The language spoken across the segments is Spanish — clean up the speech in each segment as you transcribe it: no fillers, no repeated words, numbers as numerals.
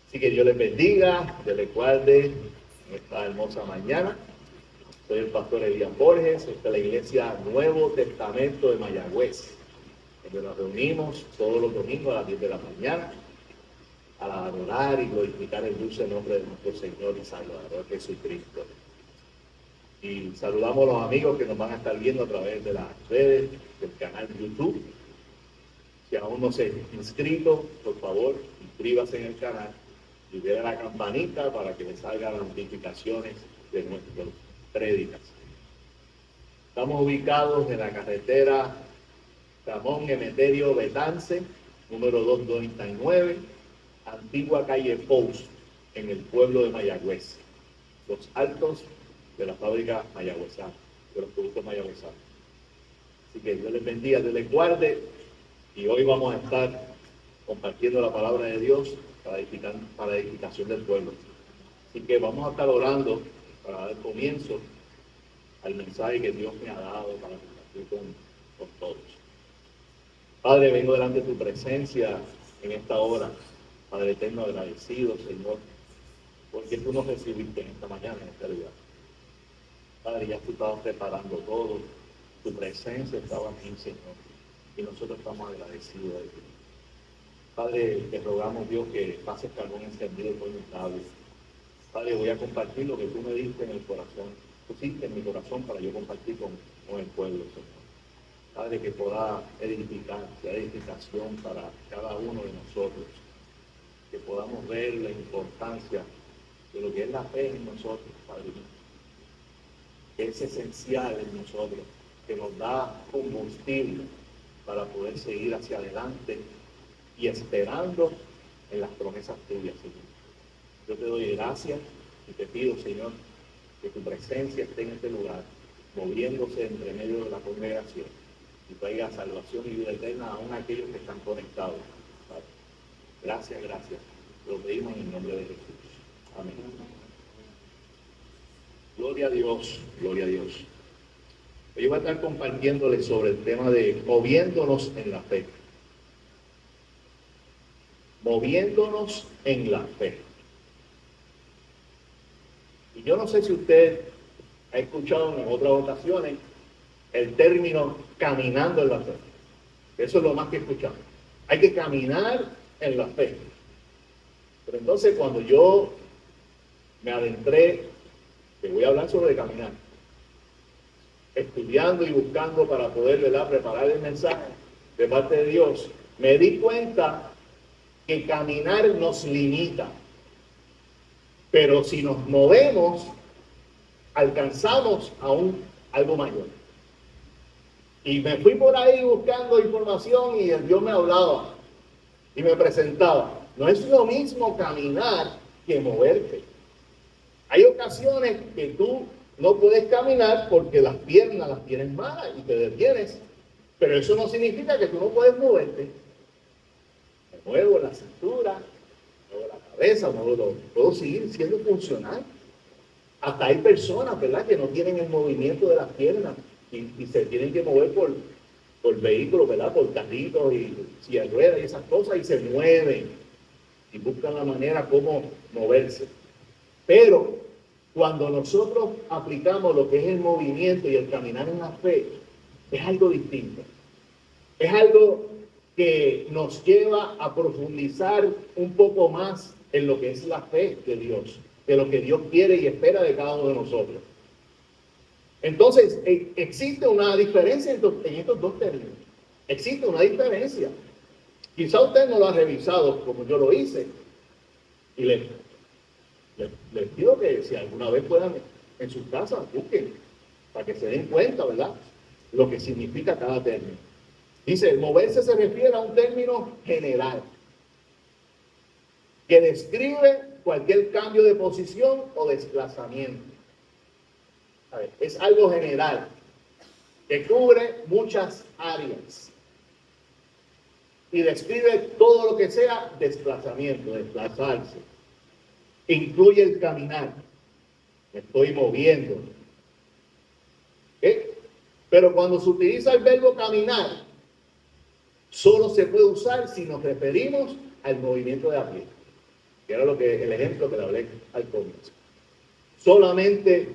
Así que Dios les bendiga, Dios les guarde en esta hermosa mañana. Soy el pastor Elías Borges, esta es la iglesia Nuevo Testamento de Mayagüez, donde nos reunimos todos los domingos a las 10 de la mañana a adorar y glorificar el dulce nombre de nuestro Señor y Salvador Jesucristo. Y saludamos a los amigos que nos van a estar viendo a través de las redes, del canal YouTube. Si aún no se ha inscrito, por favor, inscríbase en el canal y dé a la campanita para que le salgan las notificaciones de nuestras prédicas. Estamos ubicados en la carretera Ramón Emeterio Betance, número 299, antigua calle Post, en el pueblo de Mayagüez, los altos de la fábrica mayagüezana, de los productos mayagüezanos. Así que Dios les bendiga, Dios les guarde, y hoy vamos a estar compartiendo la palabra de Dios para edificación del pueblo. Así que vamos a estar orando para dar comienzo al mensaje que Dios me ha dado para compartir con todos. Padre, vengo delante de tu presencia en esta hora, Padre eterno, agradecido, Señor, porque tú nos recibiste en esta mañana, en esta vida. Padre, ya tú estabas preparando todo, tu presencia estaba aquí, Señor, y nosotros estamos agradecidos de ti. Padre, te rogamos, Dios, que pases carbón encendido por mis labios. Padre, voy a compartir lo que tú me diste en el corazón, pusiste en mi corazón para yo compartir con el pueblo, Señor. Padre, que pueda edificar, sea edificación para cada uno de nosotros, que podamos ver la importancia de lo que es la fe en nosotros, Padre mío, que es esencial en nosotros, que nos da combustible para poder seguir hacia adelante y esperando en las promesas tuyas, Señor. Yo te doy gracias y te pido, Señor, que tu presencia esté en este lugar, moviéndose entre medio de la congregación y traiga salvación y vida eterna aún a aquellos que están conectados. Padre. Gracias, gracias. Lo pedimos en el nombre de Jesús. Amén. Gloria a Dios, gloria a Dios. Hoy voy a estar compartiéndoles sobre el tema de moviéndonos en la fe. Moviéndonos en la fe. Y yo no sé si usted ha escuchado en otras ocasiones el término caminando en la fe. Eso es lo más que escuchamos. Hay que caminar en la fe. Pero entonces cuando yo me adentré, que voy a hablar sobre caminar, estudiando y buscando para poder, ¿verdad?, preparar el mensaje de parte de Dios, me di cuenta que caminar nos limita. Pero si nos movemos, alcanzamos aún algo mayor. Y me fui por ahí buscando información y el Dios me hablaba y me presentaba. No es lo mismo caminar que moverte. Hay ocasiones que tú no puedes caminar porque las piernas las tienes malas y te detienes. Pero eso no significa que tú no puedes moverte. Me muevo la cintura, muevo la cabeza, puedo seguir siendo funcional. Hasta hay personas, ¿verdad?, que no tienen el movimiento de las piernas y se tienen que mover por vehículos, ¿verdad?, por carritos y sillas de ruedas y esas cosas, y se mueven y buscan la manera como moverse. Pero cuando nosotros aplicamos lo que es el movimiento y el caminar en la fe, es algo distinto. Es algo que nos lleva a profundizar un poco más en lo que es la fe de Dios, de lo que Dios quiere y espera de cada uno de nosotros. Entonces, existe una diferencia en estos dos términos. Existe una diferencia. Quizá usted no lo ha revisado como yo lo hice. Y les pido que si alguna vez puedan en sus casas, busquen, para que se den cuenta, ¿verdad?, lo que significa cada término. Dice, moverse se refiere a un término general que describe cualquier cambio de posición o desplazamiento. A ver, es algo general que cubre muchas áreas y describe todo lo que sea desplazamiento, desplazarse. Incluye el caminar. Me estoy moviendo. ¿Okay? Pero cuando se utiliza el verbo caminar, solo se puede usar si nos referimos al movimiento de a pie. que era el ejemplo que le hablé al comienzo. Solamente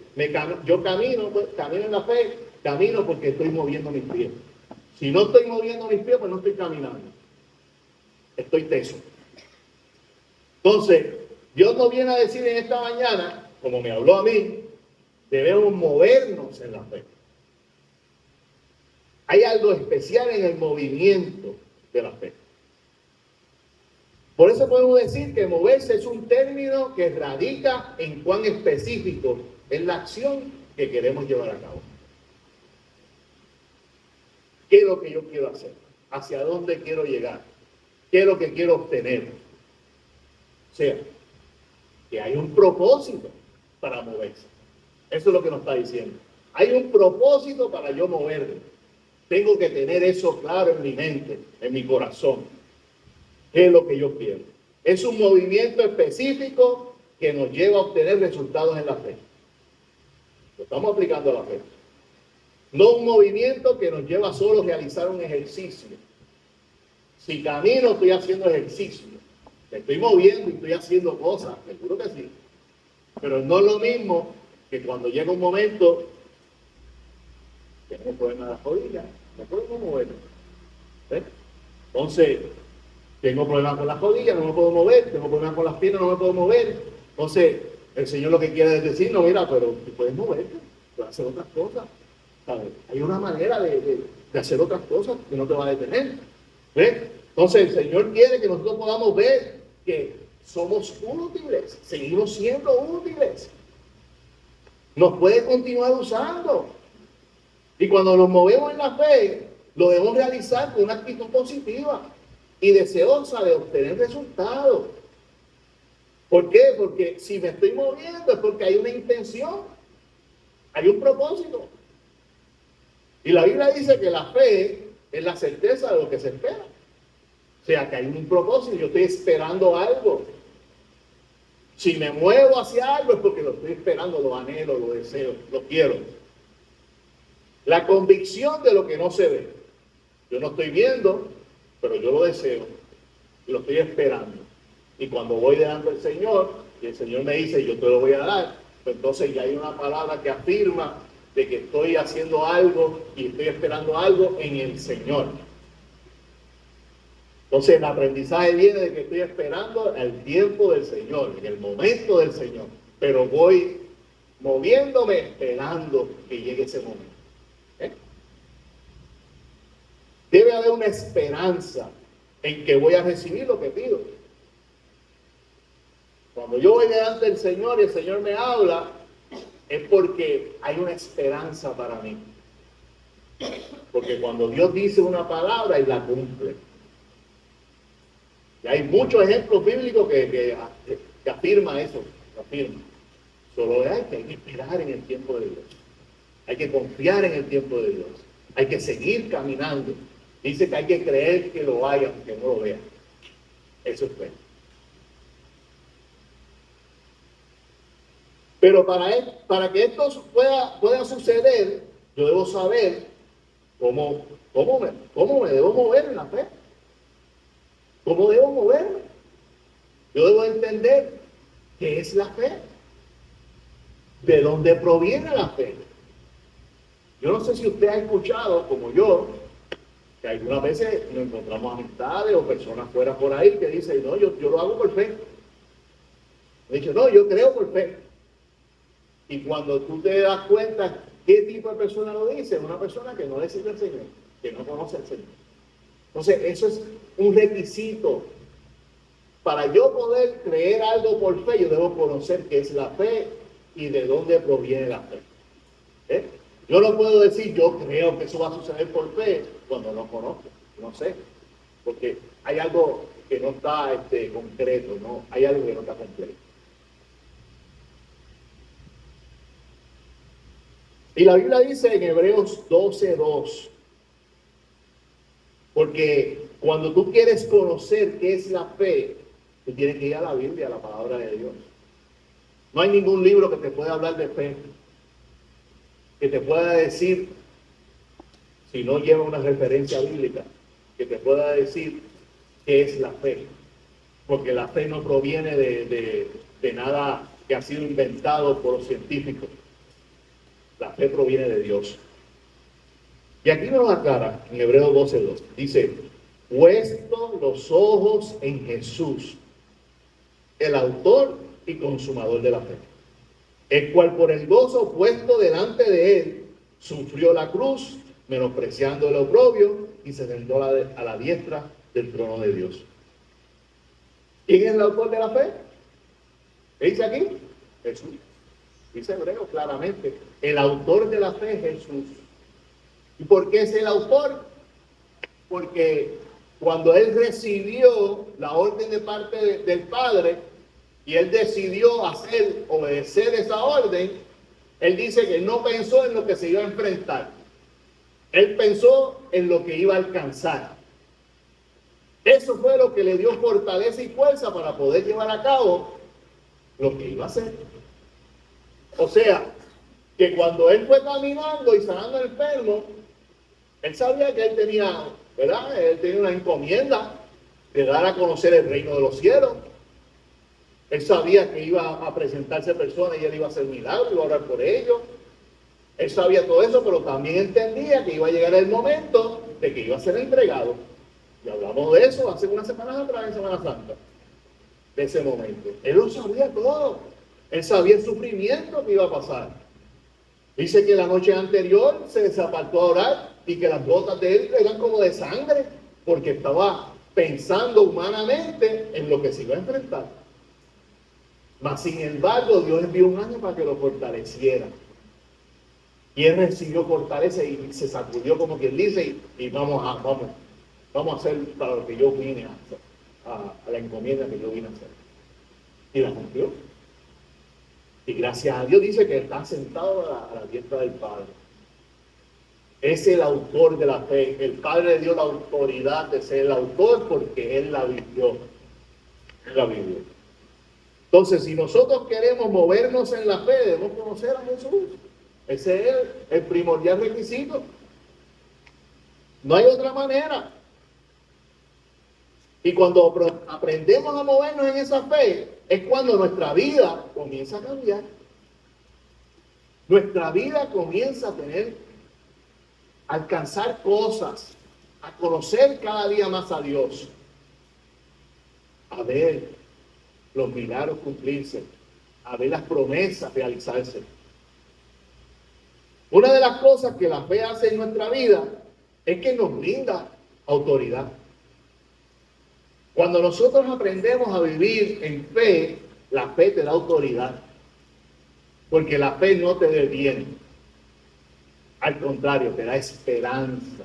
yo camino en la fe, camino porque estoy moviendo mis pies. Si no estoy moviendo mis pies, pues no estoy caminando. Estoy teso. Entonces, Dios nos viene a decir en esta mañana, como me habló a mí, debemos movernos en la fe. Hay algo especial en el movimiento de la fe. Por eso podemos decir que moverse es un término que radica en cuán específico es la acción que queremos llevar a cabo. ¿Qué es lo que yo quiero hacer? ¿Hacia dónde quiero llegar? ¿Qué es lo que quiero obtener? O sea, que hay un propósito para moverse. Eso es lo que nos está diciendo. Hay un propósito para yo moverme. Tengo que tener eso claro en mi mente, en mi corazón. ¿Qué es lo que yo quiero? Es un movimiento específico que nos lleva a obtener resultados en la fe. Lo estamos aplicando a la fe. No un movimiento que nos lleva solo a realizar un ejercicio. Si camino, estoy haciendo ejercicio. Me estoy moviendo y estoy haciendo cosas, seguro que sí. Pero no es lo mismo que cuando llega un momento, tengo un problema de la rodilla, no puedo mover. ¿Eh? Entonces, tengo problemas con las rodillas, no me puedo mover, tengo problemas con las piernas, no me puedo mover. Entonces, el Señor lo que quiere es decir, no, mira, pero tú puedes moverte, puedes hacer otras cosas. ¿Sabes? Hay una manera de hacer otras cosas que no te va a detener. ¿Ves? Entonces, el Señor quiere que nosotros podamos ver que somos útiles, seguimos siendo útiles. Nos puede continuar usando. Y cuando nos movemos en la fe, lo debemos realizar con una actitud positiva y deseosa de obtener resultados. ¿Por qué? Porque si me estoy moviendo es porque hay una intención, hay un propósito. Y la Biblia dice que la fe es la certeza de lo que se espera. O sea, que hay un propósito, yo estoy esperando algo. Si me muevo hacia algo es porque lo estoy esperando, lo anhelo, lo deseo, lo quiero. La convicción de lo que no se ve. Yo no estoy viendo, pero yo lo deseo y lo estoy esperando. Y cuando voy delante del Señor, y el Señor me dice, yo te lo voy a dar, pues entonces ya hay una palabra que afirma de que estoy haciendo algo y estoy esperando algo en el Señor. Entonces el aprendizaje viene de que estoy esperando el tiempo del Señor, en el momento del Señor, pero voy moviéndome esperando que llegue ese momento. Debe haber una esperanza en que voy a recibir lo que pido. Cuando yo voy delante del Señor y el Señor me habla, es porque hay una esperanza para mí. Porque cuando Dios dice una palabra y la cumple. Y hay muchos ejemplos bíblicos que afirman eso. Afirma. Solo hay que esperar en el tiempo de Dios. Hay que confiar en el tiempo de Dios. Hay que seguir caminando. Dice que hay que creer que lo haya, aunque no lo vea. Eso es fe. Pero para que esto pueda suceder, yo debo saber cómo me debo mover en la fe. ¿Cómo debo moverme? Yo debo entender qué es la fe. ¿De dónde proviene la fe? Yo no sé si usted ha escuchado, como yo, que algunas veces nos encontramos amistades o personas fuera por ahí que dicen, no, yo lo hago por fe. Me dicen, no, yo creo por fe. Y cuando tú te das cuenta qué tipo de persona lo dice, una persona que no le sirve al Señor, que no conoce al Señor. Entonces, eso es un requisito. Para yo poder creer algo por fe, yo debo conocer qué es la fe y de dónde proviene la fe. Yo no puedo decir, yo creo que eso va a suceder por fe, cuando no conozco, no sé. Porque hay algo que no está concreto, ¿no? Hay algo que no está completo. Y la Biblia dice en Hebreos 12:2, porque cuando tú quieres conocer qué es la fe, tú tienes que ir a la Biblia, a la palabra de Dios. No hay ningún libro que te pueda hablar de fe, que te pueda decir, si no lleva una referencia bíblica, que te pueda decir qué es la fe. porque la fe no proviene de nada que ha sido inventado por los científicos. La fe proviene de Dios. Y aquí nos aclara en Hebreos 12:2. Dice, puesto los ojos en Jesús, el autor y consumador de la fe, el cual por el gozo puesto delante de él sufrió la cruz, menospreciando el oprobio, y se sentó a la diestra del trono de Dios. ¿Quién es el autor de la fe? ¿Qué dice aquí? Jesús. Dice Hebreo claramente, el autor de la fe es Jesús. ¿Y por qué es el autor? Porque cuando él recibió la orden de parte del Padre y él decidió obedecer esa orden, él dice que no pensó en lo que se iba a enfrentar. Él pensó en lo que iba a alcanzar. Eso fue lo que le dio fortaleza y fuerza para poder llevar a cabo lo que iba a hacer. O sea, que cuando él fue caminando y sanando al enfermo, él sabía que él tenía, ¿verdad? Él tenía una encomienda de dar a conocer el reino de los cielos. Él sabía que iba a presentarse personas y él iba a hacer milagros, iba a orar por ellos. Él sabía todo eso, pero también entendía que iba a llegar el momento de que iba a ser entregado. Y hablamos de eso hace unas semanas atrás, en Semana Santa, de ese momento. Él lo sabía todo. Él sabía el sufrimiento que iba a pasar. Dice que la noche anterior se desapartó a orar y que las gotas de él eran como de sangre, porque estaba pensando humanamente en lo que se iba a enfrentar. Mas sin embargo, Dios envió un ángel para que lo fortaleciera. Y él recibió fortaleza y se sacudió, como quien dice, y vamos a hacer para lo que yo vine a la encomienda que yo vine a hacer. Y la cumplió. Y gracias a Dios dice que está sentado a la diestra del Padre. Es el autor de la fe. El Padre le dio la autoridad de ser el autor porque Él la vivió. Él la vivió. Entonces, si nosotros queremos movernos en la fe, debemos conocer a Jesús. Ese es el primordial requisito. No hay otra manera. Y cuando aprendemos a movernos en esa fe, es cuando nuestra vida comienza a cambiar. Nuestra vida comienza a alcanzar cosas, a conocer cada día más a Dios, a ver los milagros cumplirse, a ver las promesas realizarse. Una de las cosas que la fe hace en nuestra vida es que nos brinda autoridad. Cuando nosotros aprendemos a vivir en fe, la fe te da autoridad. Porque la fe no te detiene. Al contrario, te da esperanza.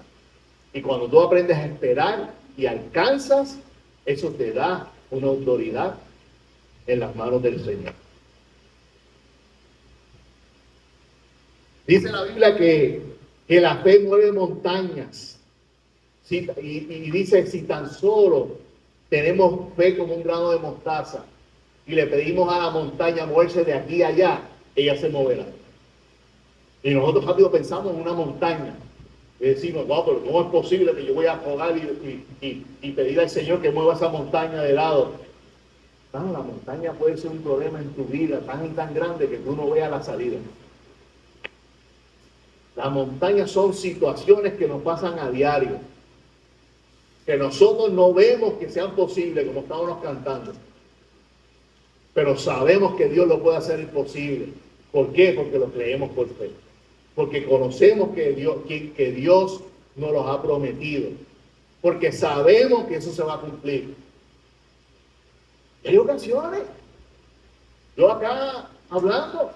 Y cuando tú aprendes a esperar y alcanzas, eso te da una autoridad en las manos del Señor. Dice la Biblia que la fe mueve montañas. Y dice, si tan solo tenemos fe como un grano de mostaza y le pedimos a la montaña moverse de aquí a allá, ella se moverá. Y nosotros rápido pensamos en una montaña y decimos, no, pero ¿cómo es posible que yo voy a jugar y pedir al Señor que mueva esa montaña de lado? No, la montaña puede ser un problema en tu vida tan grande que tú no veas la salida. Las montañas son situaciones que nos pasan a diario, que nosotros no vemos que sean posibles, como estábamos cantando. Pero sabemos que Dios lo puede hacer posible. ¿Por qué? Porque lo creemos por fe. Porque conocemos que Dios nos los ha prometido. Porque sabemos que eso se va a cumplir. Hay ocasiones, yo acá hablando,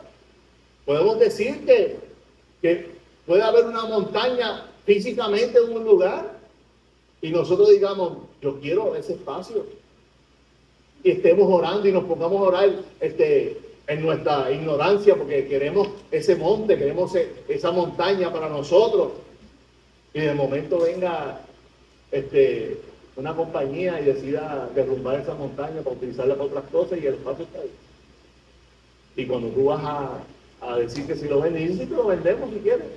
podemos decir que puede haber una montaña físicamente en un lugar y nosotros digamos, yo quiero ese espacio. Y estemos orando y nos pongamos a orar en nuestra ignorancia porque queremos ese monte, queremos esa montaña para nosotros. Y de momento venga una compañía y decida derrumbar esa montaña para utilizarla para otras cosas y el espacio está ahí. Y cuando tú vas a decir que si lo vendes, dices que lo vendemos si quieres.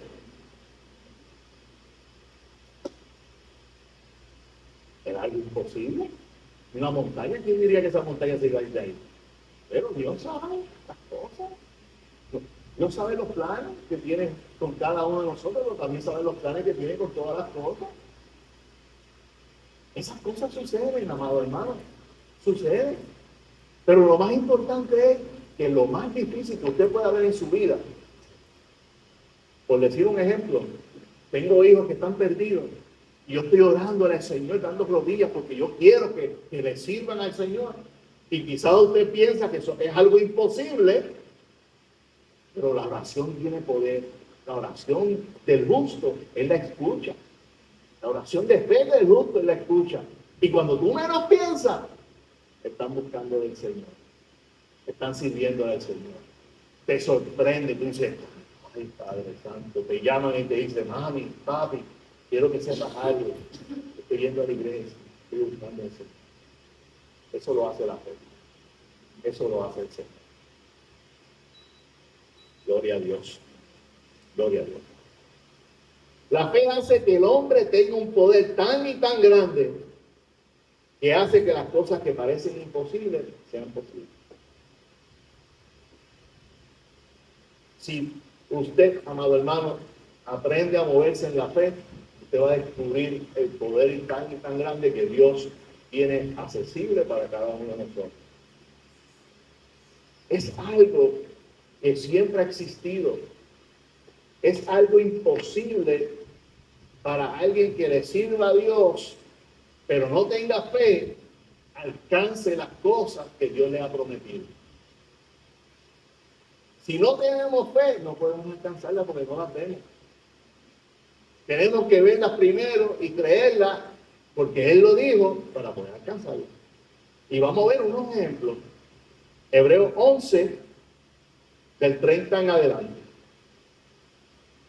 ¿Era algo imposible? Una montaña, ¿quién diría que esa montaña se iba a ir de ahí? Pero Dios sabe las cosas. Dios sabe los planes que tiene con cada uno de nosotros, pero también sabe los planes que tiene con todas las cosas. Esas cosas suceden, amado hermano. Suceden. Pero lo más importante es que lo más difícil que usted pueda ver en su vida, por decir un ejemplo, tengo hijos que están perdidos y yo estoy orando al Señor, dando rodillas porque yo quiero que le sirvan al Señor. Y quizás usted piensa que eso es algo imposible, pero la oración tiene poder. La oración del justo, Él la escucha. La oración de fe del justo, Él la escucha. Y cuando tú menos piensas, están buscando del Señor. Están sirviendo al Señor. Te sorprende, tú dices, ay Padre Santo, te llaman y te dicen, mami, papi, quiero que sepas algo. Estoy yendo a la iglesia, estoy buscando al Señor. Eso lo hace la fe. Eso lo hace el Señor. Gloria a Dios. Gloria a Dios. La fe hace que el hombre tenga un poder tan y tan grande que hace que las cosas que parecen imposibles sean posibles. Si usted, amado hermano, aprende a moverse en la fe, usted va a descubrir el poder tan y tan grande que Dios tiene accesible para cada uno de nosotros. Es algo que siempre ha existido. Es algo imposible para alguien que le sirva a Dios, pero no tenga fe, alcance las cosas que Dios le ha prometido. Si no tenemos fe, no podemos alcanzarlas porque no las vemos. Tenemos que verlas primero y creerlas porque Él lo dijo para poder alcanzarlas. Y vamos a ver unos ejemplos. Hebreos 11, del 30 en adelante.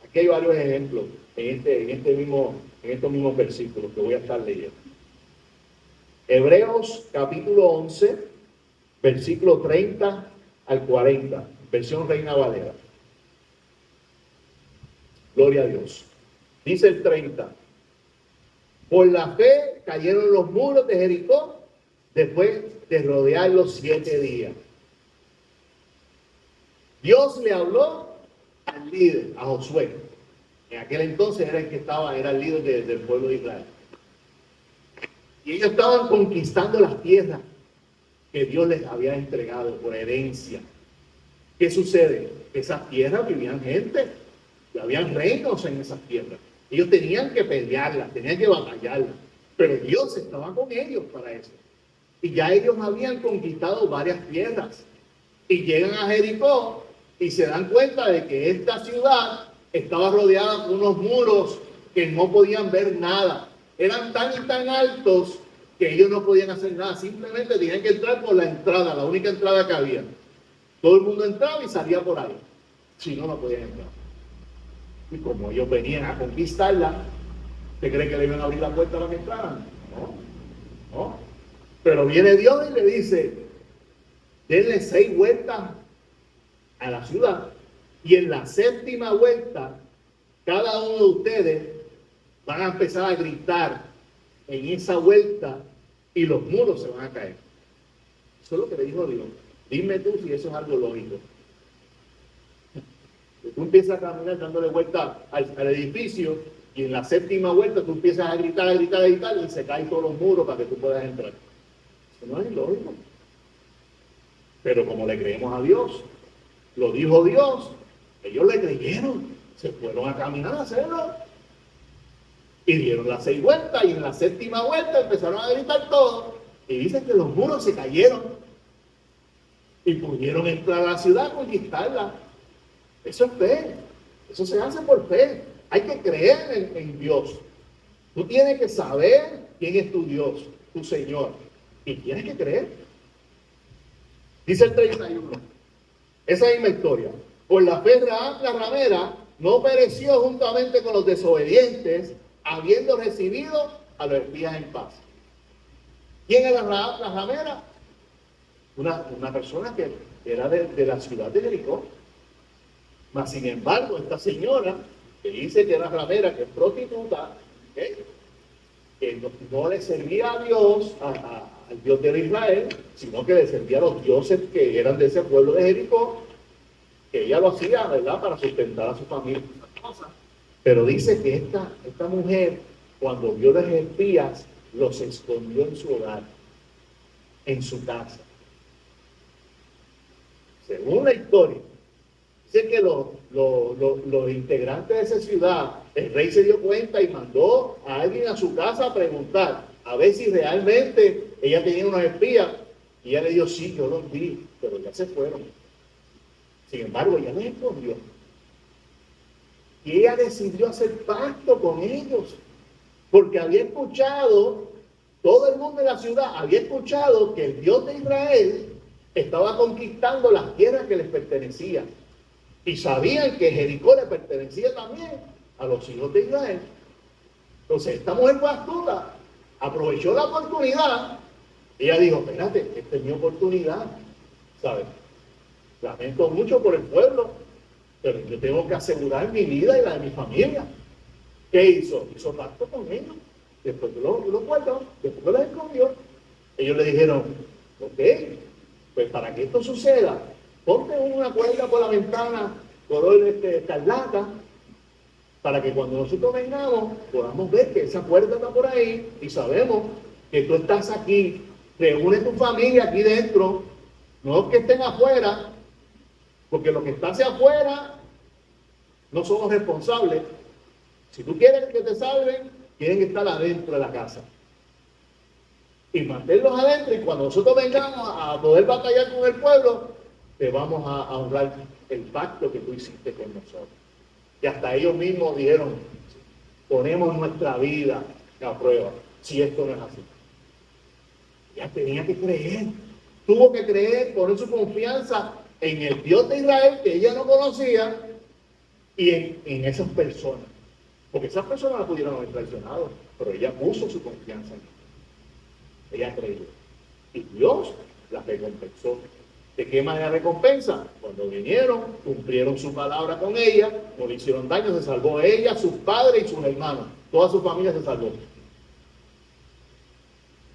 Aquí hay varios ejemplos en estos mismos versículos que voy a estar leyendo. Hebreos capítulo 11, versículo 30 al 40, versión Reina Valera. Gloria a Dios. Dice el 30. Por la fe cayeron los muros de Jericó después de rodearlos 7 días. Dios le habló al líder, a Josué. En aquel entonces era el líder del pueblo de Israel. Y ellos estaban conquistando las tierras que Dios les había entregado por herencia. ¿Qué sucede? Que esas tierras vivían gente, habían reinos en esas tierras. Ellos tenían que pelearlas, tenían que batallarlas, pero Dios estaba con ellos para eso. Y ya ellos habían conquistado varias tierras. Y llegan a Jericó y se dan cuenta de que esta ciudad estaba rodeada por unos muros que no podían ver nada. Eran tan y tan altos que ellos no podían hacer nada. Simplemente tenían que entrar por la entrada, la única entrada que había. Todo el mundo entraba y salía por ahí. Si no, no podían entrar. Y como ellos venían a conquistarla, ¿usted cree que le iban a abrir la puerta para que entraran? No, no. Pero viene Dios y le dice, denle 6 vueltas a la ciudad. Y en la 7ª vuelta, cada uno de ustedes van a empezar a gritar en esa vuelta y los muros se van a caer. Eso es lo que le dijo Dios. Dime tú si eso es algo lógico. Tú empiezas a caminar dándole vuelta al edificio y en la 7ª vuelta tú empiezas a gritar y se caen todos los muros para que tú puedas entrar. Eso no es lógico. Pero como le creemos a Dios, lo dijo Dios, ellos le creyeron, se fueron a caminar a hacerlo. Y dieron las 6 vueltas y en la 7ª vuelta empezaron a gritar todos. Y dicen que los muros se cayeron. Y pudieron entrar a la ciudad a conquistarla. Eso es fe. Eso se hace por fe. Hay que creer en Dios. Tú tienes que saber quién es tu Dios, tu Señor. Y tienes que creer. Dice el 31. Esa misma historia. Por la fe Rahab la ramera no pereció juntamente con los desobedientes, habiendo recibido a los espías en paz. ¿Quién era Rahab la ramera? Una persona que era de la ciudad de Jericó. Mas sin embargo, esta señora que dice que era ramera, que es prostituta, que no le servía a Dios, al Dios de Israel, sino que le servía a los dioses que eran de ese pueblo de Jericó, que ella lo hacía, ¿verdad?, para sustentar a su familia. Pero dice que esta mujer, cuando vio los espías, los escondió en su hogar, en su casa. Según la historia, dice que los integrantes de esa ciudad, el rey se dio cuenta y mandó a alguien a su casa a preguntar, a ver si realmente ella tenía unos espías. Y ella le dijo, sí, yo los vi, pero ya se fueron. Sin embargo, ella los escondió. Y ella decidió hacer pacto con ellos, porque había escuchado, todo el mundo de la ciudad había escuchado que el Dios de Israel estaba conquistando las tierras que les pertenecían. Y sabían que Jericó le pertenecía también a los hijos de Israel. Entonces esta mujer fue astuta, aprovechó la oportunidad. Ella dijo, espérate, esta es mi oportunidad, ¿sabes? Lamento mucho por el pueblo, pero yo tengo que asegurar mi vida y la de mi familia. ¿Qué hizo? Hizo pacto con ellos. Después lo guardó, después los escondió. Ellos le dijeron, ok, pues para que esto suceda, ponte una cuerda por la ventana, color escarlata, para que cuando nosotros vengamos, podamos ver que esa cuerda está por ahí y sabemos que tú estás aquí. Reúne tu familia aquí dentro, no que estén afuera, porque los que están hacia afuera no somos responsables. Si tú quieres que te salven, tienen que estar adentro de la casa. Y mantenerlos adentro, y cuando nosotros vengamos a poder batallar con el pueblo, te vamos a honrar el pacto que tú hiciste con nosotros. Y hasta ellos mismos dijeron, ponemos nuestra vida a prueba, si esto no es así. Ella tenía que creer, tuvo que creer, poner su confianza en el Dios de Israel que ella no conocía y en esas personas. Porque esas personas la pudieron haber traicionado, pero ella puso su confianza en Dios. Ella creyó. Y Dios la recompensó. ¿De qué manera recompensa? Cuando vinieron, cumplieron su palabra con ella, no le hicieron daño, se salvó ella, sus padres y sus hermanos. Toda su familia se salvó.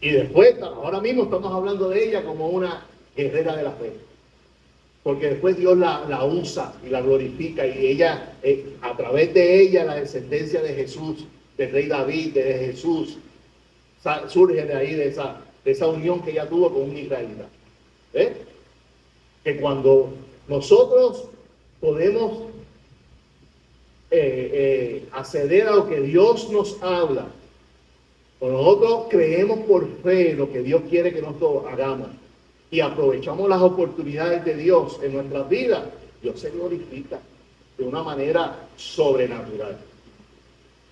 Y después, ahora mismo estamos hablando de ella como una guerrera de la fe. Porque después Dios la usa y la glorifica, y ella, a través de ella, la descendencia de Jesús, del rey David, de Jesús, surge de ahí, de esa unión que ella tuvo con un israelita. ¿Ves? Que cuando nosotros podemos acceder a lo que Dios nos habla, cuando nosotros creemos por fe lo que Dios quiere que nosotros hagamos y aprovechamos las oportunidades de Dios en nuestras vidas, Dios se glorifica de una manera sobrenatural.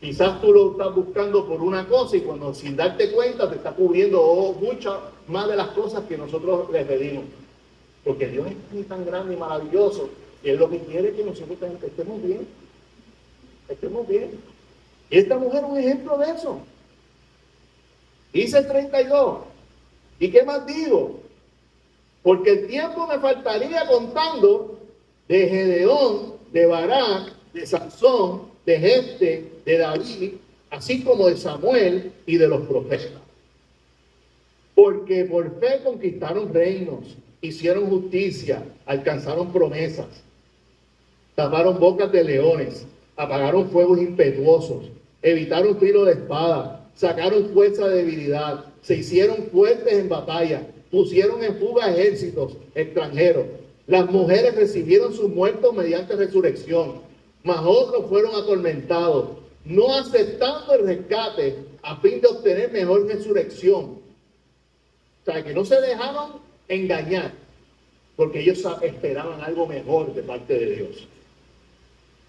Quizás tú lo estás buscando por una cosa y cuando sin darte cuenta te está cubriendo muchas más de las cosas que nosotros le pedimos. Porque Dios es tan grande y maravilloso y Él lo que quiere es que nosotros estemos bien. Estemos bien. Y esta mujer es un ejemplo de eso. Dice el 32. ¿Y qué más digo? Porque el tiempo me faltaría contando de Gedeón, de Barak, de Sansón, de Jefte, de David, así como de Samuel y de los profetas. Porque por fe conquistaron reinos, hicieron justicia, alcanzaron promesas, taparon bocas de leones, apagaron fuegos impetuosos, evitaron filo de espada, sacaron fuerza de debilidad, se hicieron fuertes en batalla, pusieron en fuga ejércitos extranjeros. Las mujeres recibieron sus muertos mediante resurrección, mas otros fueron atormentados, no aceptando el rescate a fin de obtener mejor resurrección. O sea, que no se dejaron engañar, porque ellos esperaban algo mejor de parte de Dios.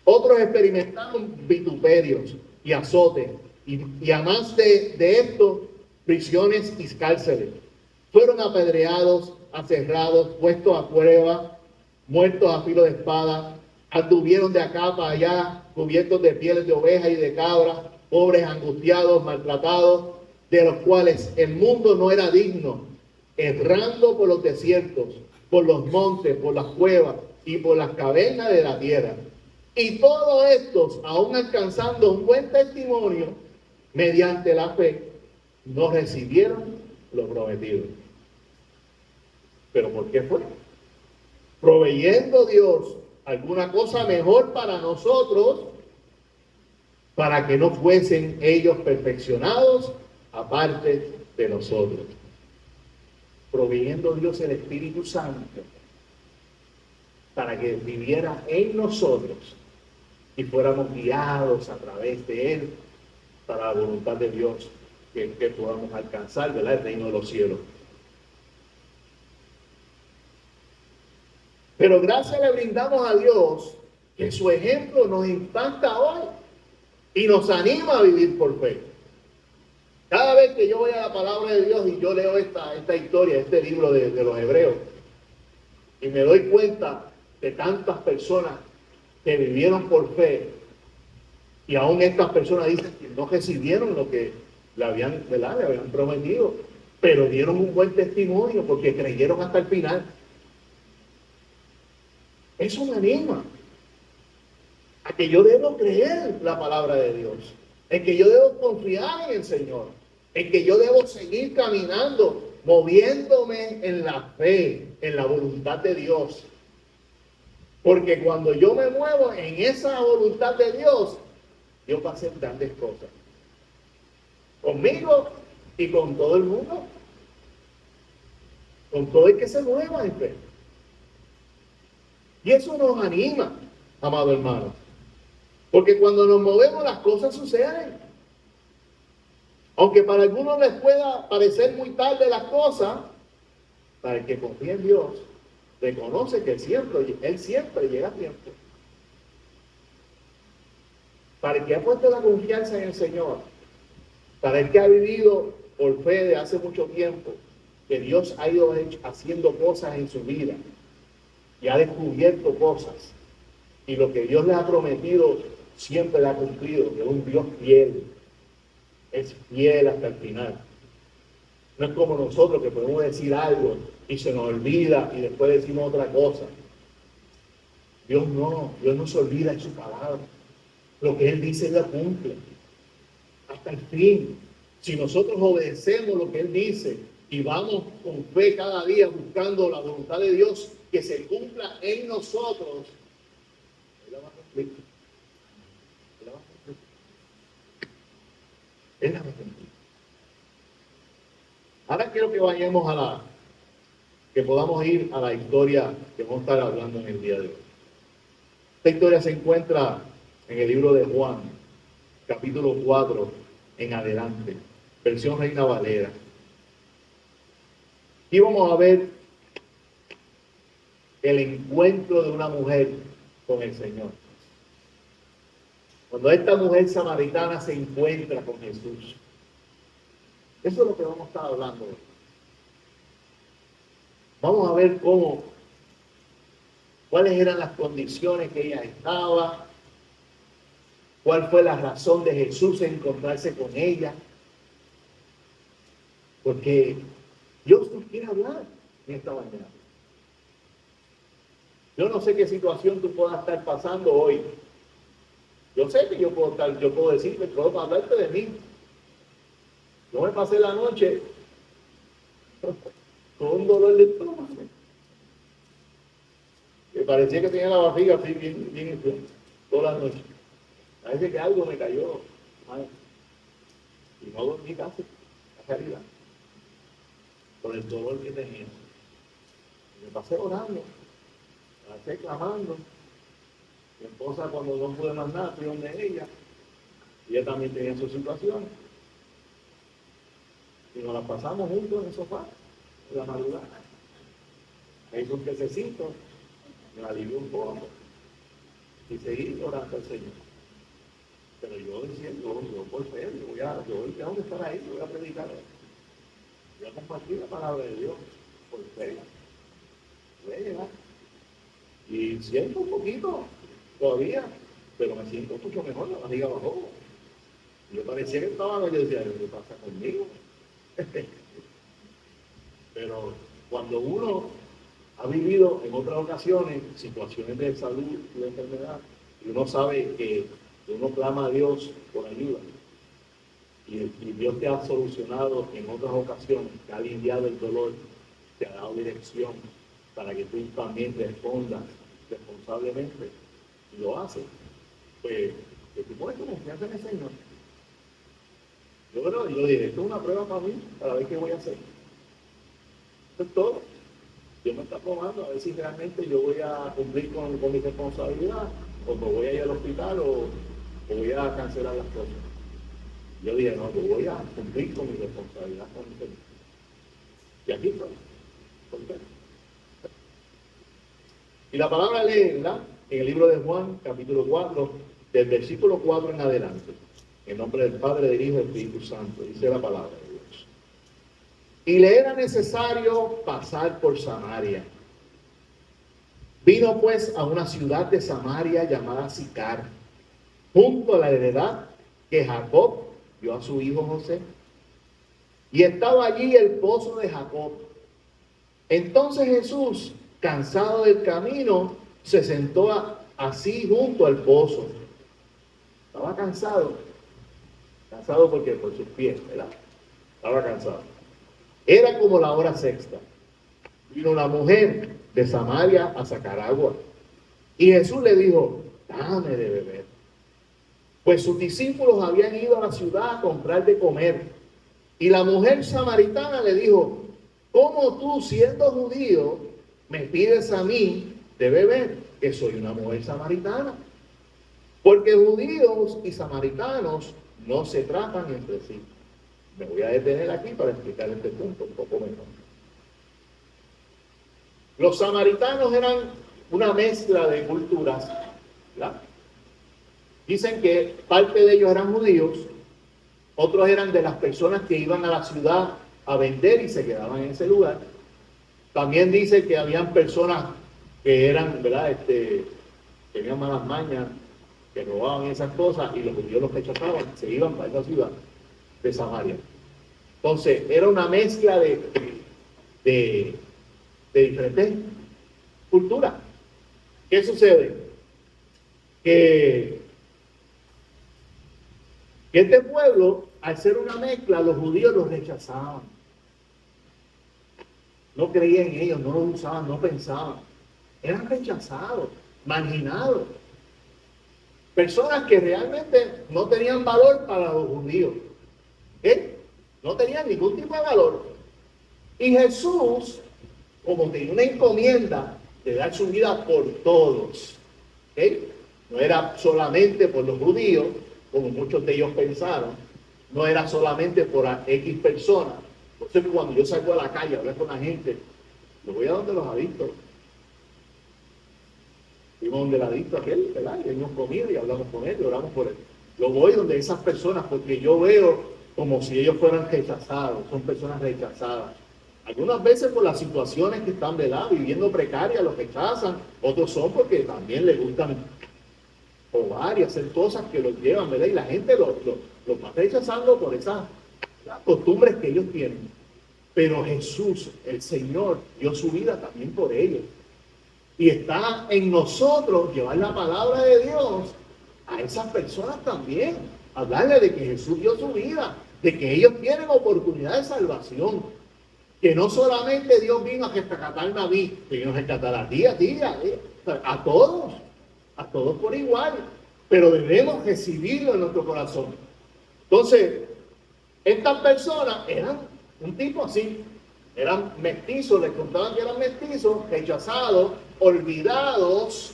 Otros experimentaron vituperios y azotes, y además de esto, prisiones y cárceles. Fueron apedreados, aserrados, puestos a prueba, muertos a filo de espada, anduvieron de acá para allá, cubiertos de pieles de oveja y de cabra, pobres, angustiados, maltratados, de los cuales el mundo no era digno, errando por los desiertos, por los montes, por las cuevas y por las cavernas de la tierra. Y todos estos, aún alcanzando un buen testimonio, mediante la fe, no recibieron lo prometido. ¿Pero por qué fue? Proveyendo Dios alguna cosa mejor para nosotros, para que no fuesen ellos perfeccionados aparte de nosotros. Proveyendo Dios el Espíritu Santo para que viviera en nosotros y fuéramos guiados a través de Él para la voluntad de Dios que podamos alcanzar, ¿verdad?, el reino de los cielos. Pero gracias le brindamos a Dios que su ejemplo nos impacta hoy y nos anima a vivir por fe. Cada vez que yo voy a la palabra de Dios y yo leo esta historia, este libro de los Hebreos, y me doy cuenta de tantas personas que vivieron por fe, y aún estas personas dicen que no recibieron lo que le habían prometido, pero dieron un buen testimonio porque creyeron hasta el final. Eso me anima a que yo debo creer la palabra de Dios, en que yo debo confiar en el Señor, en que yo debo seguir caminando, moviéndome en la fe, en la voluntad de Dios. Porque cuando yo me muevo en esa voluntad de Dios, Dios va a hacer grandes cosas. Conmigo y con todo el mundo. Con todo el que se mueva en fe. Y eso nos anima, amado hermano. Porque cuando nos movemos las cosas suceden. Aunque para algunos les pueda parecer muy tarde las cosas, para el que confía en Dios, reconoce que Él siempre llega a tiempo. Para el que ha puesto la confianza en el Señor, para el que ha vivido por fe de hace mucho tiempo, que Dios ha ido haciendo cosas en su vida y ha descubierto cosas, y lo que Dios le ha prometido siempre le ha cumplido, que es un Dios fiel, es fiel hasta el final. No es como nosotros que podemos decir algo y se nos olvida y después decimos otra cosa. Dios no se olvida de su palabra. Lo que Él dice lo cumple hasta el fin. Si nosotros obedecemos lo que Él dice y vamos con fe cada día buscando la voluntad de Dios que se cumpla en nosotros, Él la va a cumplir. Él la va a cumplir. Él la va a cumplir. Ahora quiero que vayamos que podamos ir a la historia que vamos a estar hablando en el día de hoy. Esta historia se encuentra en el libro de Juan, capítulo 4 en adelante, versión Reina Valera. Y vamos a ver el encuentro de una mujer con el Señor. Cuando esta mujer samaritana se encuentra con Jesús. Eso es lo que vamos a estar hablando hoy. Vamos a ver cuáles eran las condiciones que ella estaba, cuál fue la razón de Jesús en encontrarse con ella. Porque Dios nos quiere hablar en esta mañana. Yo no sé qué situación tú puedas estar pasando hoy. Yo sé que yo puedo decirte, puedo hablarte de mí. Yo me pasé la noche con un dolor de estómago. Me parecía que tenía la barriga así bien inflada toda la noche. Parece que algo me cayó mal. Y no dormí casi, la realidad, por el dolor que tenía. Y me pasé orando, me pasé clamando. Mi esposa, cuando no pude más nada, fui donde ella. Y ella también tenía sus situaciones. Y nos la pasamos juntos en el sofá, en la madrugada. Me hizo un pececito, me alivió un poco. Y seguí orando al Señor. Pero yo diciendo, yo por fe, yo tengo que estar ahí, yo voy a predicar. Voy a compartir la palabra de Dios por fe. Voy a llegar. Y siento un poquito todavía, pero me siento mucho mejor, la barriga bajó. Yo parecía que estaba, yo decía, ¿qué pasa conmigo? Pero cuando uno ha vivido en otras ocasiones situaciones de salud y de enfermedad, y uno sabe que uno clama a Dios por ayuda, y Dios te ha solucionado en otras ocasiones, te ha aliviado el dolor, te ha dado dirección para que tú también respondas responsablemente y lo haces, pues que tú pones tu confianza en el Señor. Yo dije, esto es una prueba para mí, para ver qué voy a hacer. Eso es todo. Dios me está probando a ver si realmente yo voy a cumplir con mi responsabilidad, o me voy a ir al hospital, o voy a cancelar las cosas. Yo dije, no, yo voy a cumplir con mi responsabilidad con el Señor. Y aquí estoy. ¿Por qué? Y la palabra lee, ¿verdad? En el libro de Juan, capítulo 4, del versículo 4 en adelante. En nombre del Padre, del Hijo y del Espíritu Santo. Dice la palabra de Dios. Y le era necesario pasar por Samaria. Vino pues a una ciudad de Samaria llamada Sicar, junto a la heredad que Jacob dio a su hijo José. Y estaba allí el pozo de Jacob. Entonces Jesús, cansado del camino, se sentó así junto al pozo. Estaba cansado. Cansado porque por sus pies, ¿verdad? Estaba cansado. Era como la hora sexta. Vino una mujer de Samaria a sacar agua. Y Jesús le dijo, dame de beber. Pues sus discípulos habían ido a la ciudad a comprar de comer. Y la mujer samaritana le dijo, ¿cómo tú, siendo judío, me pides a mí de beber? Que soy una mujer samaritana. Porque judíos y samaritanos no se tratan entre sí. Me voy a detener aquí para explicar este punto un poco mejor. Los samaritanos eran una mezcla de culturas, ¿verdad? Dicen que parte de ellos eran judíos, otros eran de las personas que iban a la ciudad a vender y se quedaban en ese lugar. También dice que habían personas que eran, ¿verdad? Tenían malas mañas, que robaban esas cosas y los judíos los rechazaban, se iban para esa ciudad de Samaria. Entonces, era una mezcla de diferentes culturas. ¿Qué sucede? Que este pueblo, al ser una mezcla, los judíos los rechazaban. No creían en ellos, no los usaban, no pensaban. Eran rechazados, marginados. Personas que realmente no tenían valor para los judíos. No tenían ningún tipo de valor. Y Jesús, como tenía una encomienda de dar su vida por todos, no era solamente por los judíos, como muchos de ellos pensaron, no era solamente por X personas. Por eso que cuando yo salgo a la calle a hablar con la gente, yo voy a donde los adictos. Fuimos donde el adicto aquel, ¿verdad? Y él nos comía y hablamos con él y oramos por él. Yo voy donde esas personas porque yo veo como si ellos fueran rechazados, son personas rechazadas. Algunas veces por las situaciones que están, ¿verdad?, viviendo precarias, los rechazan. Otros son porque también les gustan robar y hacer cosas que los llevan, ¿verdad? Y la gente los va rechazando por esas costumbres que ellos tienen. Pero Jesús, el Señor, dio su vida también por ellos. Y está en nosotros llevar la palabra de Dios a esas personas también. Hablarle de que Jesús dio su vida, de que ellos tienen oportunidad de salvación. Que no solamente Dios vino a rescatarme a mí, vino a rescatar a ti, a todos por igual. Pero debemos recibirlo en nuestro corazón. Entonces, estas personas eran un tipo así. Eran mestizos, les contaban que eran mestizos, rechazados, olvidados.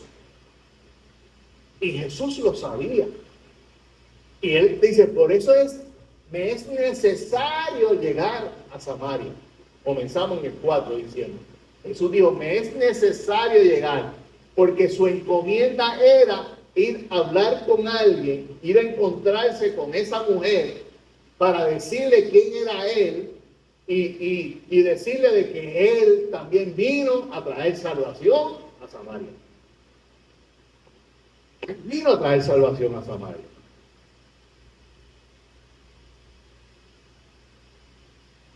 Y Jesús lo sabía. Y él dice, por eso me es necesario llegar a Samaria. Comenzamos en el 4 diciendo. Jesús dijo, me es necesario llegar, porque su encomienda era ir a hablar con alguien, ir a encontrarse con esa mujer, para decirle quién era él, y decirle de que él también vino a traer salvación a Samaria. Él vino a traer salvación a Samaria.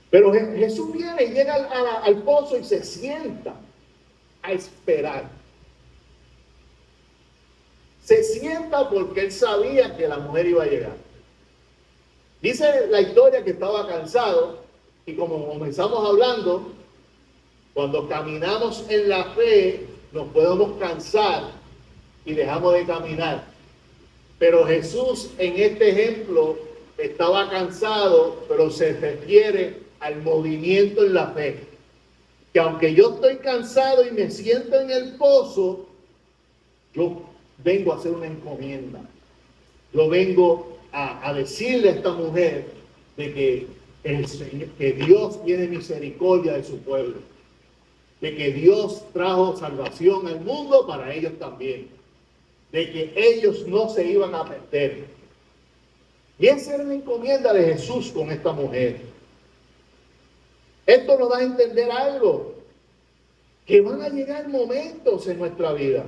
Pero Jesús viene y llega al pozo y se sienta a esperar. Se sienta porque él sabía que la mujer iba a llegar. Dice la historia que estaba cansado y como comenzamos hablando, cuando caminamos en la fe nos podemos cansar y dejamos de caminar. Pero Jesús en este ejemplo estaba cansado, pero se refiere al movimiento en la fe. Que aunque yo estoy cansado y me siento en el pozo, yo vengo a hacer una encomienda. Yo vengo a decirle a esta mujer de que Dios tiene misericordia de su pueblo. De que Dios trajo salvación al mundo para ellos también. De que ellos no se iban a perder. Y esa era la encomienda de Jesús con esta mujer. Esto nos da a entender algo. Que van a llegar momentos en nuestra vida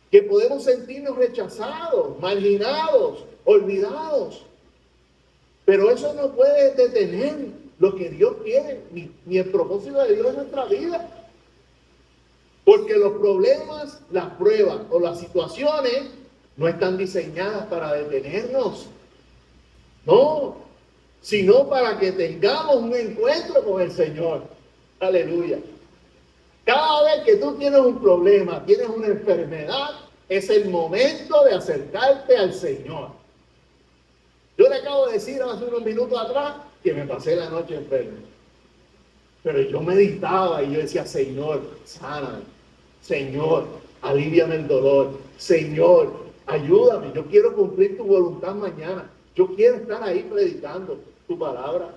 que podemos sentirnos rechazados, marginados, olvidados. Pero eso no puede detener lo que Dios quiere, ni el propósito de Dios en nuestra vida. Porque los problemas, las pruebas o las situaciones no están diseñadas para detenernos. No, sino para que tengamos un encuentro con el Señor. Aleluya. Cada vez que tú tienes un problema, tienes una enfermedad, es el momento de acercarte al Señor. Yo le acabo de decir hace unos minutos atrás que me pasé la noche enfermo. Pero yo meditaba y yo decía, Señor, sáname. Señor, alíviame el dolor. Señor, ayúdame. Yo quiero cumplir tu voluntad mañana. Yo quiero estar ahí predicando tu palabra.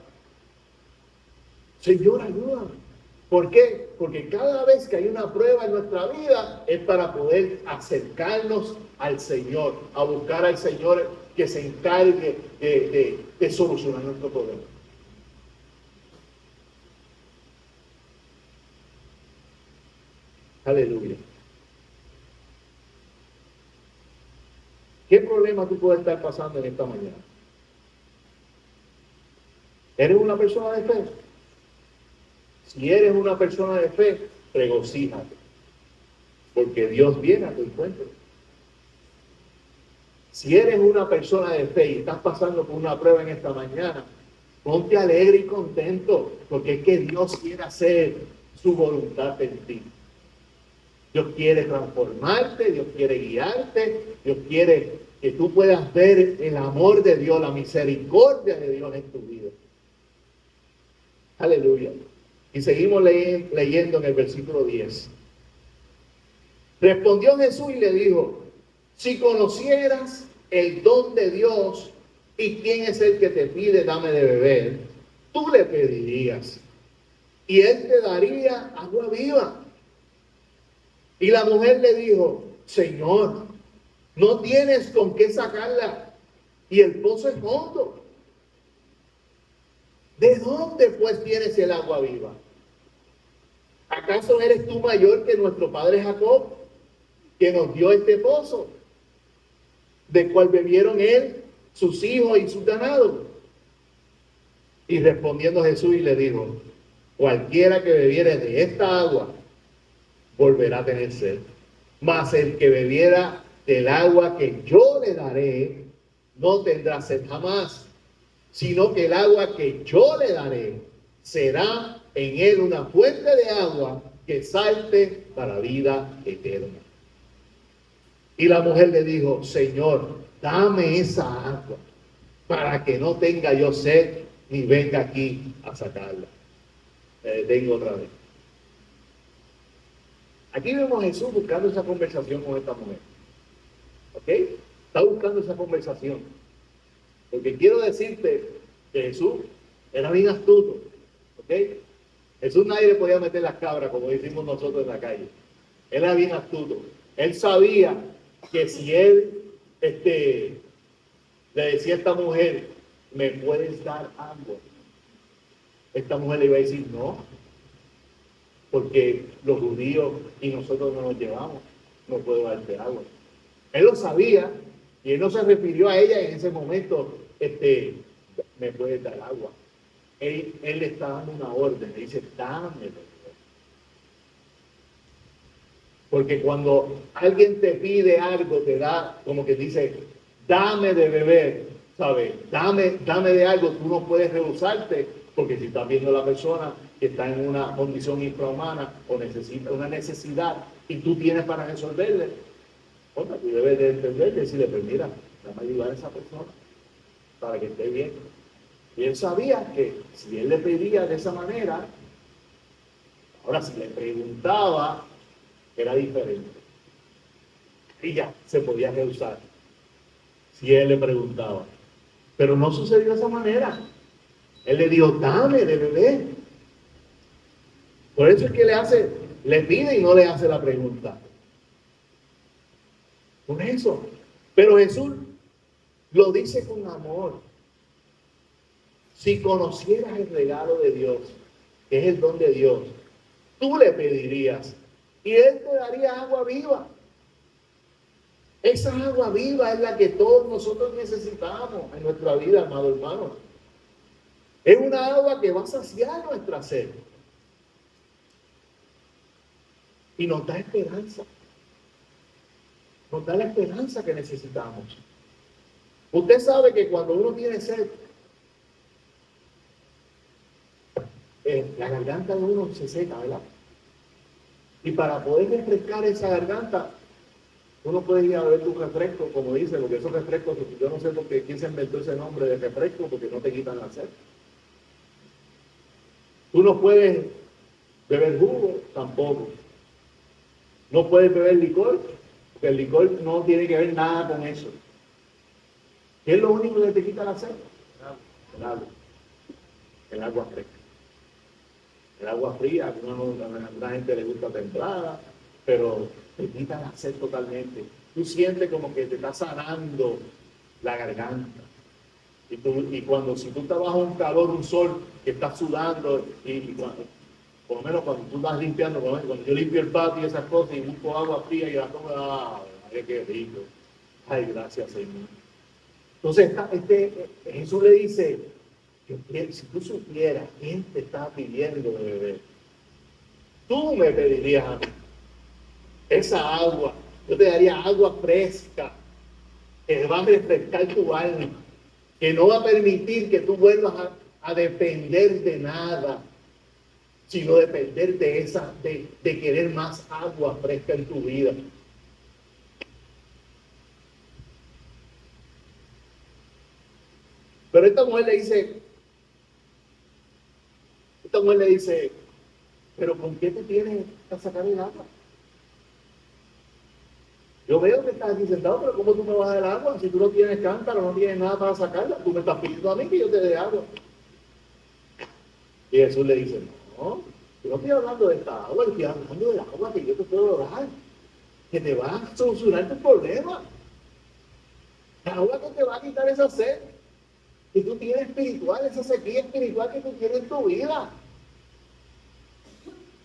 Señor, ayúdame. ¿Por qué? Porque cada vez que hay una prueba en nuestra vida es para poder acercarnos al Señor, a buscar al Señor que se encargue de solucionar nuestro problema. Aleluya. ¿Qué problema tú puedes estar pasando en esta mañana? ¿Eres una persona de fe? Si eres una persona de fe, regocíjate, porque Dios viene a tu encuentro. Si eres una persona de fe y estás pasando por una prueba en esta mañana, ponte alegre y contento, porque es que Dios quiere hacer su voluntad en ti. Dios quiere transformarte, Dios quiere guiarte, Dios quiere que tú puedas ver el amor de Dios, la misericordia de Dios en tu vida. Aleluya. Y seguimos leyendo en el versículo 10. Respondió Jesús y le dijo, si conocieras el don de Dios y quién es el que te pide dame de beber, tú le pedirías y él te daría agua viva. Y la mujer le dijo, Señor, no tienes con qué sacarla y el pozo es hondo. ¿De dónde pues tienes el agua viva? ¿Acaso eres tú mayor que nuestro padre Jacob, que nos dio este pozo, del cual bebieron él, sus hijos y sus ganados? Y respondiendo Jesús y le dijo, cualquiera que bebiere de esta agua, volverá a tener sed. Mas el que bebiera del agua que yo le daré, no tendrá sed jamás, sino que el agua que yo le daré será en él una fuente de agua que salte para vida eterna. Y la mujer le dijo, Señor, dame esa agua para que no tenga yo sed ni venga aquí a sacarla. Me detengo otra vez. Aquí vemos a Jesús buscando esa conversación con esta mujer. ¿Ok? Está buscando esa conversación. Porque quiero decirte que Jesús era bien astuto. ¿Ok? Jesús nadie le podía meter las cabras, como decimos nosotros en la calle. Él era bien astuto. Él sabía que si él le decía a esta mujer, ¿me puedes dar agua? Esta mujer le iba a decir, no. Porque los judíos y nosotros no nos llevamos. No puedo darte agua. Él lo sabía y él no se refirió a ella en ese momento, ¿me puedes dar agua? Él le está dando una orden, le dice, dame. Porque cuando alguien te pide algo, te da, como que dice, dame de beber, ¿sabes? Dame de algo, tú no puedes rehusarte, porque si estás viendo a la persona que está en una condición infrahumana o necesita una necesidad y tú tienes para resolverle, bueno, tú debes de entender y decirle, pues mira, dame ayudar a esa persona para que esté bien. Y él sabía que si él le pedía de esa manera, ahora si le preguntaba, era diferente. Y ya, se podía rehusar si él le preguntaba. Pero no sucedió de esa manera. Él le dijo, dame de beber. Por eso es que le pide y no le hace la pregunta. Por eso. Pero Jesús lo dice con amor. Si conocieras el regalo de Dios, que es el don de Dios, tú le pedirías y Él te daría agua viva. Esa agua viva es la que todos nosotros necesitamos en nuestra vida, amado hermano. Es una agua que va a saciar nuestra sed. Y nos da esperanza. Nos da la esperanza que necesitamos. Usted sabe que cuando uno tiene sed, la garganta de uno se seca, ¿verdad? Y para poder refrescar esa garganta, uno puede ir a beber tu refresco, como dice, porque esos refrescos, yo no sé por qué, quién se inventó ese nombre de refresco, porque no te quitan la sed. Tú no puedes beber jugo, tampoco. No puedes beber licor, porque el licor no tiene que ver nada con eso. ¿Qué es lo único que te quita la sed? El agua. El agua fresca. El agua fría, a alguna gente le gusta templada, pero te quita la sed totalmente. Tú sientes como que te está sanando la garganta. Si tú estás bajo un calor, un sol, que estás sudando, por lo menos cuando tú estás limpiando, cuando yo limpio el patio y esas cosas y busco agua fría y la tomo, ay, qué rico. Ay, gracias, Señor. Entonces, Jesús le dice, si tú supieras quién te está pidiendo de beber, tú me pedirías a mí esa agua. Yo te daría agua fresca que va a refrescar tu alma, que no va a permitir que tú vuelvas a depender de nada, sino depender de querer más agua fresca en tu vida. Pero esta mujer le dice, pero ¿con qué te tienes a sacar el agua? Yo veo que estás aquí sentado, pero ¿cómo tú me vas a dar agua? Si tú no tienes cántaro, no tienes nada para sacarla, tú me estás pidiendo a mí que yo te dé agua. Y Jesús le dice, no, yo no estoy hablando de esta agua, estoy hablando del agua que yo te puedo dar, que te va a solucionar tus problemas. La agua que te va a quitar esa sed que tú tienes espiritual, esa sequía espiritual que tú tienes en tu vida.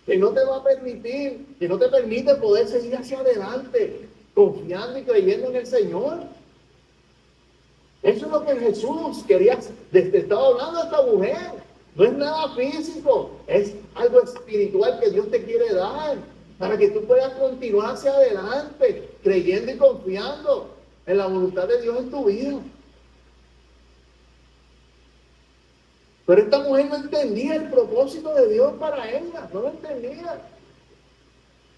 Que no te va a permitir, que no te permite poder seguir hacia adelante, confiando y creyendo en el Señor. Eso es lo que Jesús quería, estaba hablando de esta mujer. No es nada físico, es algo espiritual que Dios te quiere dar para que tú puedas continuar hacia adelante, creyendo y confiando en la voluntad de Dios en tu vida. Pero esta mujer no entendía el propósito de Dios para ella, no lo entendía.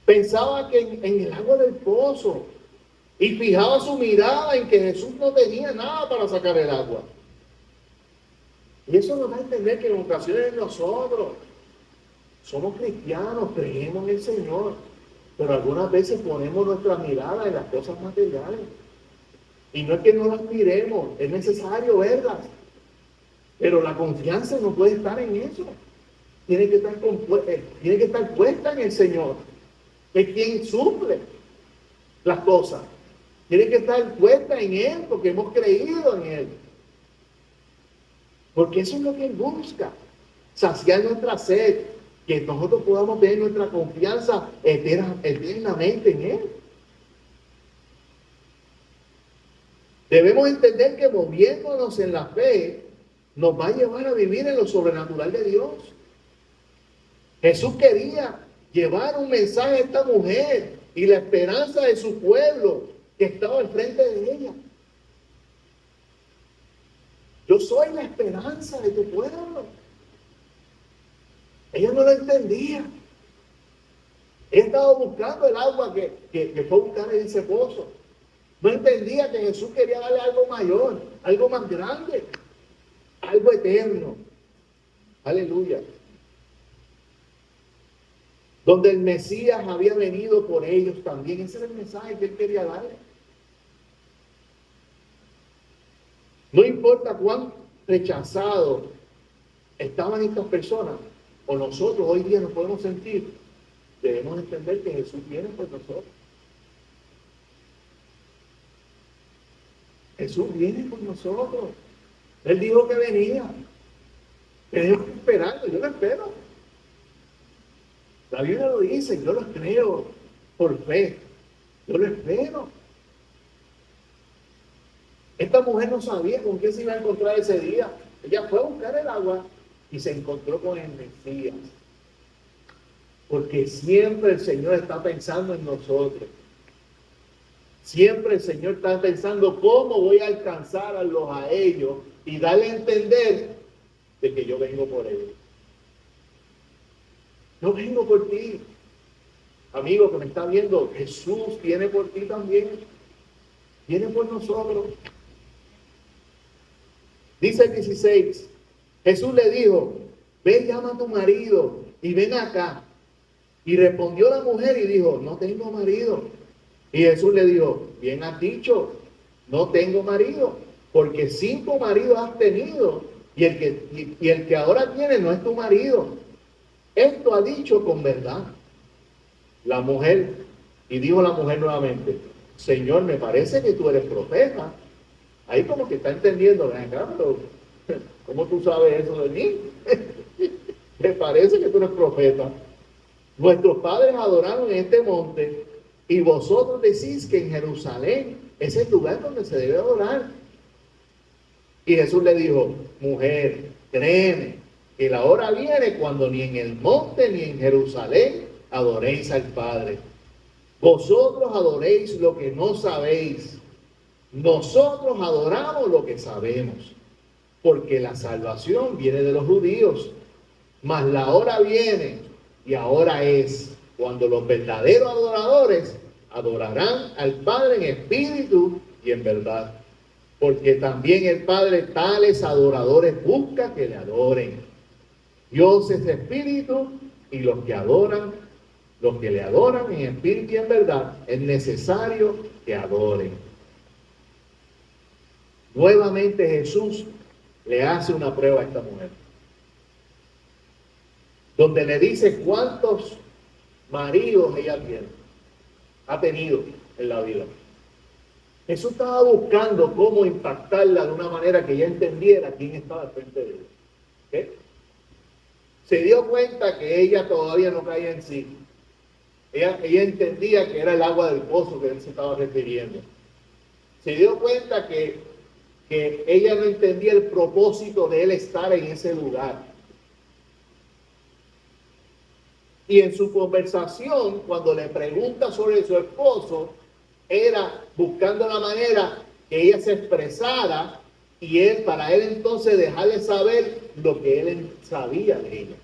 Pensaba que en el agua del pozo y fijaba su mirada en que Jesús no tenía nada para sacar el agua. Y eso nos da a entender que en ocasiones nosotros somos cristianos, creemos en el Señor, pero algunas veces ponemos nuestra mirada en las cosas materiales. Y no es que no las miremos, es necesario verlas. Pero la confianza no puede estar en eso. Tiene que estar puesta en el Señor, que es quien suple las cosas. Tiene que estar puesta en Él, porque hemos creído en Él. Porque eso es lo que Él busca, saciar nuestra sed, que nosotros podamos tener nuestra confianza eternamente en Él. Debemos entender que moviéndonos en la fe, nos va a llevar a vivir en lo sobrenatural de Dios. Jesús quería llevar un mensaje a esta mujer y la esperanza de su pueblo que estaba al frente de ella. Yo soy la esperanza de tu pueblo. Ella no lo entendía. Ella estaba buscando el agua que fue a buscar en ese pozo. No entendía que Jesús quería darle algo mayor, algo más grande, algo eterno. Aleluya. Donde el Mesías había venido por ellos también. Ese era el mensaje que él quería darle. No importa cuán rechazados estaban estas personas, o nosotros hoy día nos podemos sentir, debemos entender que Jesús viene por nosotros. Jesús viene por nosotros. Él dijo que venía. Tenemos que esperarlo. Yo lo espero. La Biblia lo dice, yo lo creo por fe. Yo lo espero. Esta mujer no sabía con qué se iba a encontrar ese día. Ella fue a buscar el agua y se encontró con el Mesías. Porque siempre el Señor está pensando en nosotros. Siempre el Señor está pensando cómo voy a alcanzar a ellos y darle a entender de que yo vengo por ellos. Yo vengo por ti. Amigo que me está viendo, Jesús viene por ti también. Viene por nosotros. Dice el 16, Jesús le dijo, ve, llama a tu marido y ven acá. Y respondió la mujer y dijo, no tengo marido. Y Jesús le dijo, bien has dicho, no tengo marido, porque 5 maridos has tenido, y el que ahora tiene no es tu marido. Esto ha dicho con verdad. La mujer, y dijo la mujer nuevamente, Señor, me parece que tú eres profeta. Ahí como que está entendiendo, ven acá, pero ¿cómo tú sabes eso de mí? Me parece que tú eres profeta. Nuestros padres adoraron en este monte y vosotros decís que en Jerusalén es el lugar donde se debe adorar. Y Jesús le dijo, mujer, créeme que la hora viene cuando ni en el monte ni en Jerusalén adoréis al Padre. Vosotros adoréis lo que no sabéis. Nosotros adoramos lo que sabemos, porque la salvación viene de los judíos. Mas la hora viene y ahora es cuando los verdaderos adoradores adorarán al Padre en espíritu y en verdad. Porque también el Padre tales adoradores busca que le adoren. Dios es espíritu y los que le adoran en espíritu y en verdad, es necesario que adoren. Nuevamente Jesús le hace una prueba a esta mujer, donde le dice cuántos maridos ella ha tenido en la vida. Jesús estaba buscando cómo impactarla de una manera que ella entendiera quién estaba al frente de ella. ¿Okay? Se dio cuenta que ella todavía no caía en sí. Ella entendía que era el agua del pozo que él se estaba refiriendo. Se dio cuenta que ella no entendía el propósito de él estar en ese lugar. Y en su conversación, cuando le pregunta sobre su esposo, era buscando la manera que ella se expresara y para él entonces dejarle saber lo que él sabía de ella.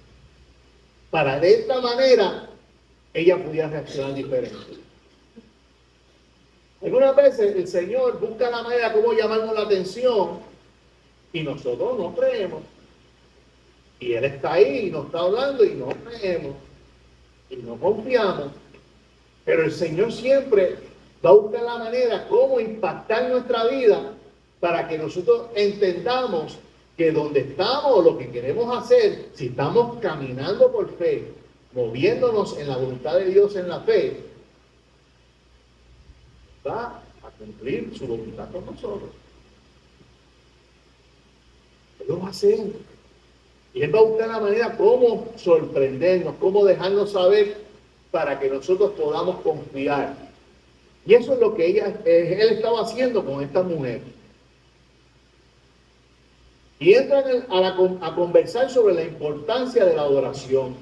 Para de esta manera ella pudiera reaccionar diferente. Algunas veces el Señor busca la manera como llamarnos la atención y nosotros no creemos. Y Él está ahí y nos está hablando y no creemos y no confiamos. Pero el Señor siempre va a buscar la manera cómo impactar nuestra vida para que nosotros entendamos que donde estamos o lo que queremos hacer, si estamos caminando por fe, moviéndonos en la voluntad de Dios en la fe, va a cumplir su voluntad con nosotros. Él lo va a hacer. Y Él va a buscar la manera cómo sorprendernos, cómo dejarnos saber para que nosotros podamos confiar. Y eso es lo que él estaba haciendo con esta mujer. Y entran a conversar sobre la importancia de la adoración.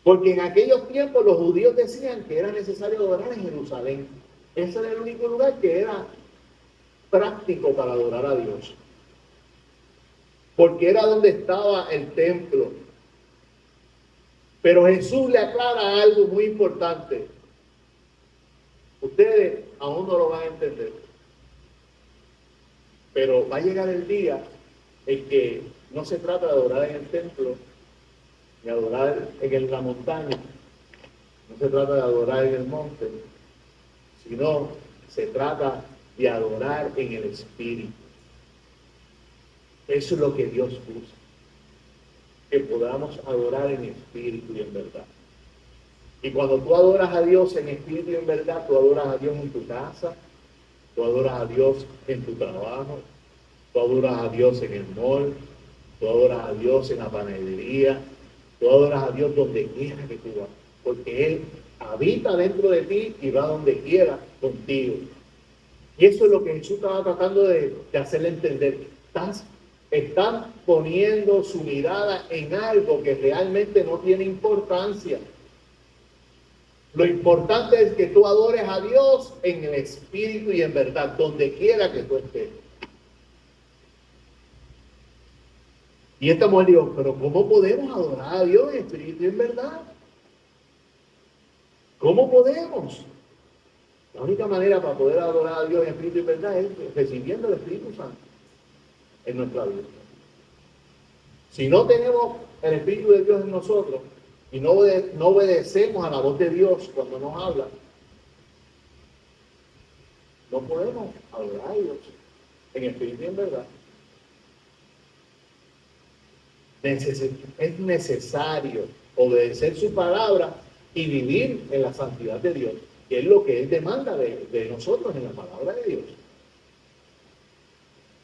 Porque en aquellos tiempos los judíos decían que era necesario adorar en Jerusalén. Ese era el único lugar que era práctico para adorar a Dios. porque era donde estaba el templo. Pero Jesús le aclara algo muy importante. Ustedes aún no lo van a entender, pero va a llegar el día en que no se trata de adorar en el templo, ni adorar en la montaña, no se trata de adorar en el monte, sino se trata de adorar en el Espíritu. Eso es lo que Dios busca, que podamos adorar en espíritu y en verdad. Y cuando tú adoras a Dios en espíritu y en verdad, tú adoras a Dios en tu casa, tú adoras a Dios en tu trabajo, tú adoras a Dios en el mall, tú adoras a Dios en la panadería, tú adoras a Dios donde quiera que tú vas, porque Él habita dentro de ti y va donde quiera contigo. Y eso es lo que Jesús estaba tratando de hacerle entender. Están poniendo su mirada en algo que realmente no tiene importancia. Lo importante es que tú adores a Dios en el espíritu y en verdad, donde quiera que tú estés. Y esta mujer dijo, pero ¿cómo podemos adorar a Dios en espíritu y en verdad? ¿Cómo podemos? La única manera para poder adorar a Dios en espíritu y en verdad es recibiendo el Espíritu Santo en nuestra vida. Si no tenemos el Espíritu de Dios en nosotros y no obedecemos a la voz de Dios cuando nos habla, no podemos adorar a Dios en espíritu y en verdad. Es necesario obedecer su palabra y vivir en la santidad de Dios, que es lo que Él demanda de nosotros en la palabra de Dios.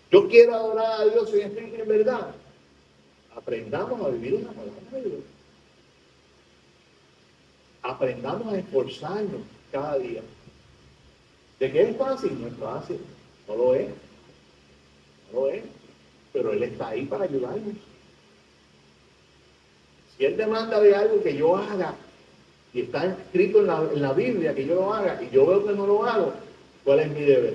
Yo quiero adorar a Dios en espíritu y en verdad. Aprendamos a vivir en la palabra de Dios. Aprendamos a esforzarnos cada día. ¿De qué es fácil? No es fácil. No lo es. No lo es. Pero Él está ahí para ayudarnos. Si Él demanda de algo que yo haga, y está escrito en la Biblia que yo lo haga, y yo veo que no lo hago, ¿cuál es mi deber?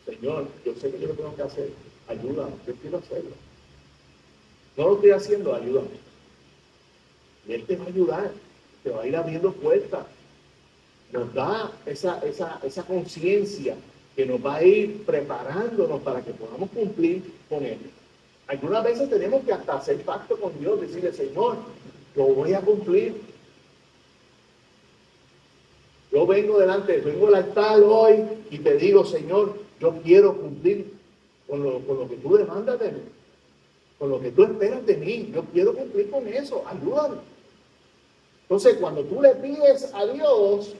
Señor, yo sé que yo lo tengo que hacer. Ayúdame, yo quiero hacerlo. No lo estoy haciendo, ayúdame. Y Él te va a ayudar, te va a ir abriendo puertas. Nos da esa conciencia que nos va a ir preparándonos para que podamos cumplir con Él. Algunas veces tenemos que hasta hacer pacto con Dios, decirle, Señor, yo voy a cumplir. Yo vengo al altar hoy y te digo, Señor, yo quiero cumplir con lo que tú demandas de mí, con lo que tú esperas de mí. Yo quiero cumplir con eso, ayúdame. Entonces, cuando tú le pides a Dios,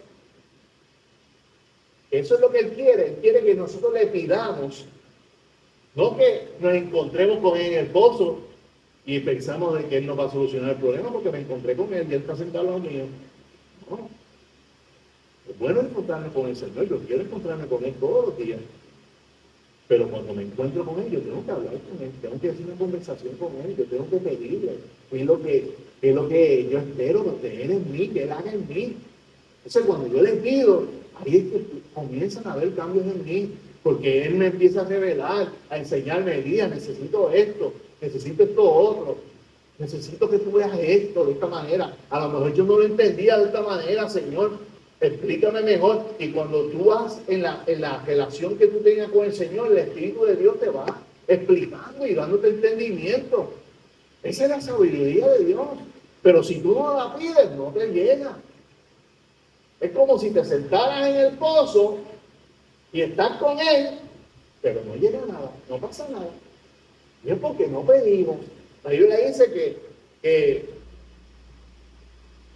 eso es lo que Él quiere que nosotros le pidamos, no que nos encontremos con Él en el pozo y pensamos de que Él nos va a solucionar el problema porque me encontré con Él y Él está sentado al lado mío. No. Es bueno encontrarme con el Señor, yo quiero encontrarme con Él todos los días. Pero cuando me encuentro con Él, yo tengo que hablar con Él, tengo que hacer una conversación con Él, yo tengo que pedirle qué es lo que yo espero de Él en mí, que Él haga en mí. Entonces, cuando yo le pido, ahí es que comienzan a haber cambios en mí, porque Él me empieza a revelar, a enseñarme, Elías, necesito esto otro, necesito que tú veas esto de esta manera. A lo mejor yo no lo entendía de esta manera, Señor, explícame mejor. Y cuando tú vas en la relación que tú tengas con el Señor, el Espíritu de Dios te va explicando y dándote entendimiento. Esa es la sabiduría de Dios. Pero si tú no la pides, no te llega. Es como si te sentaras en el pozo y estás con Él, pero no llega nada, no pasa nada. Y es porque no pedimos. La Biblia dice que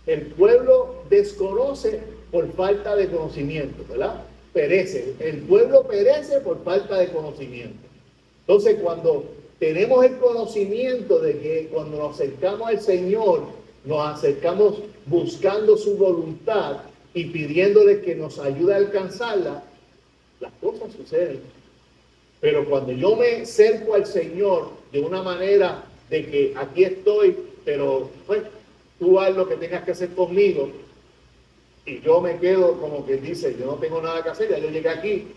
el pueblo desconoce por falta de conocimiento, ¿verdad? Perece. El pueblo perece por falta de conocimiento. Entonces, cuando tenemos el conocimiento de que cuando nos acercamos al Señor, nos acercamos buscando su voluntad y pidiéndole que nos ayude a alcanzarla, las cosas suceden. Pero cuando yo me acerco al Señor de una manera de que aquí estoy, pero pues tú haz lo que tengas que hacer conmigo, y yo me quedo como que dice, yo no tengo nada que hacer, ya yo llegué aquí,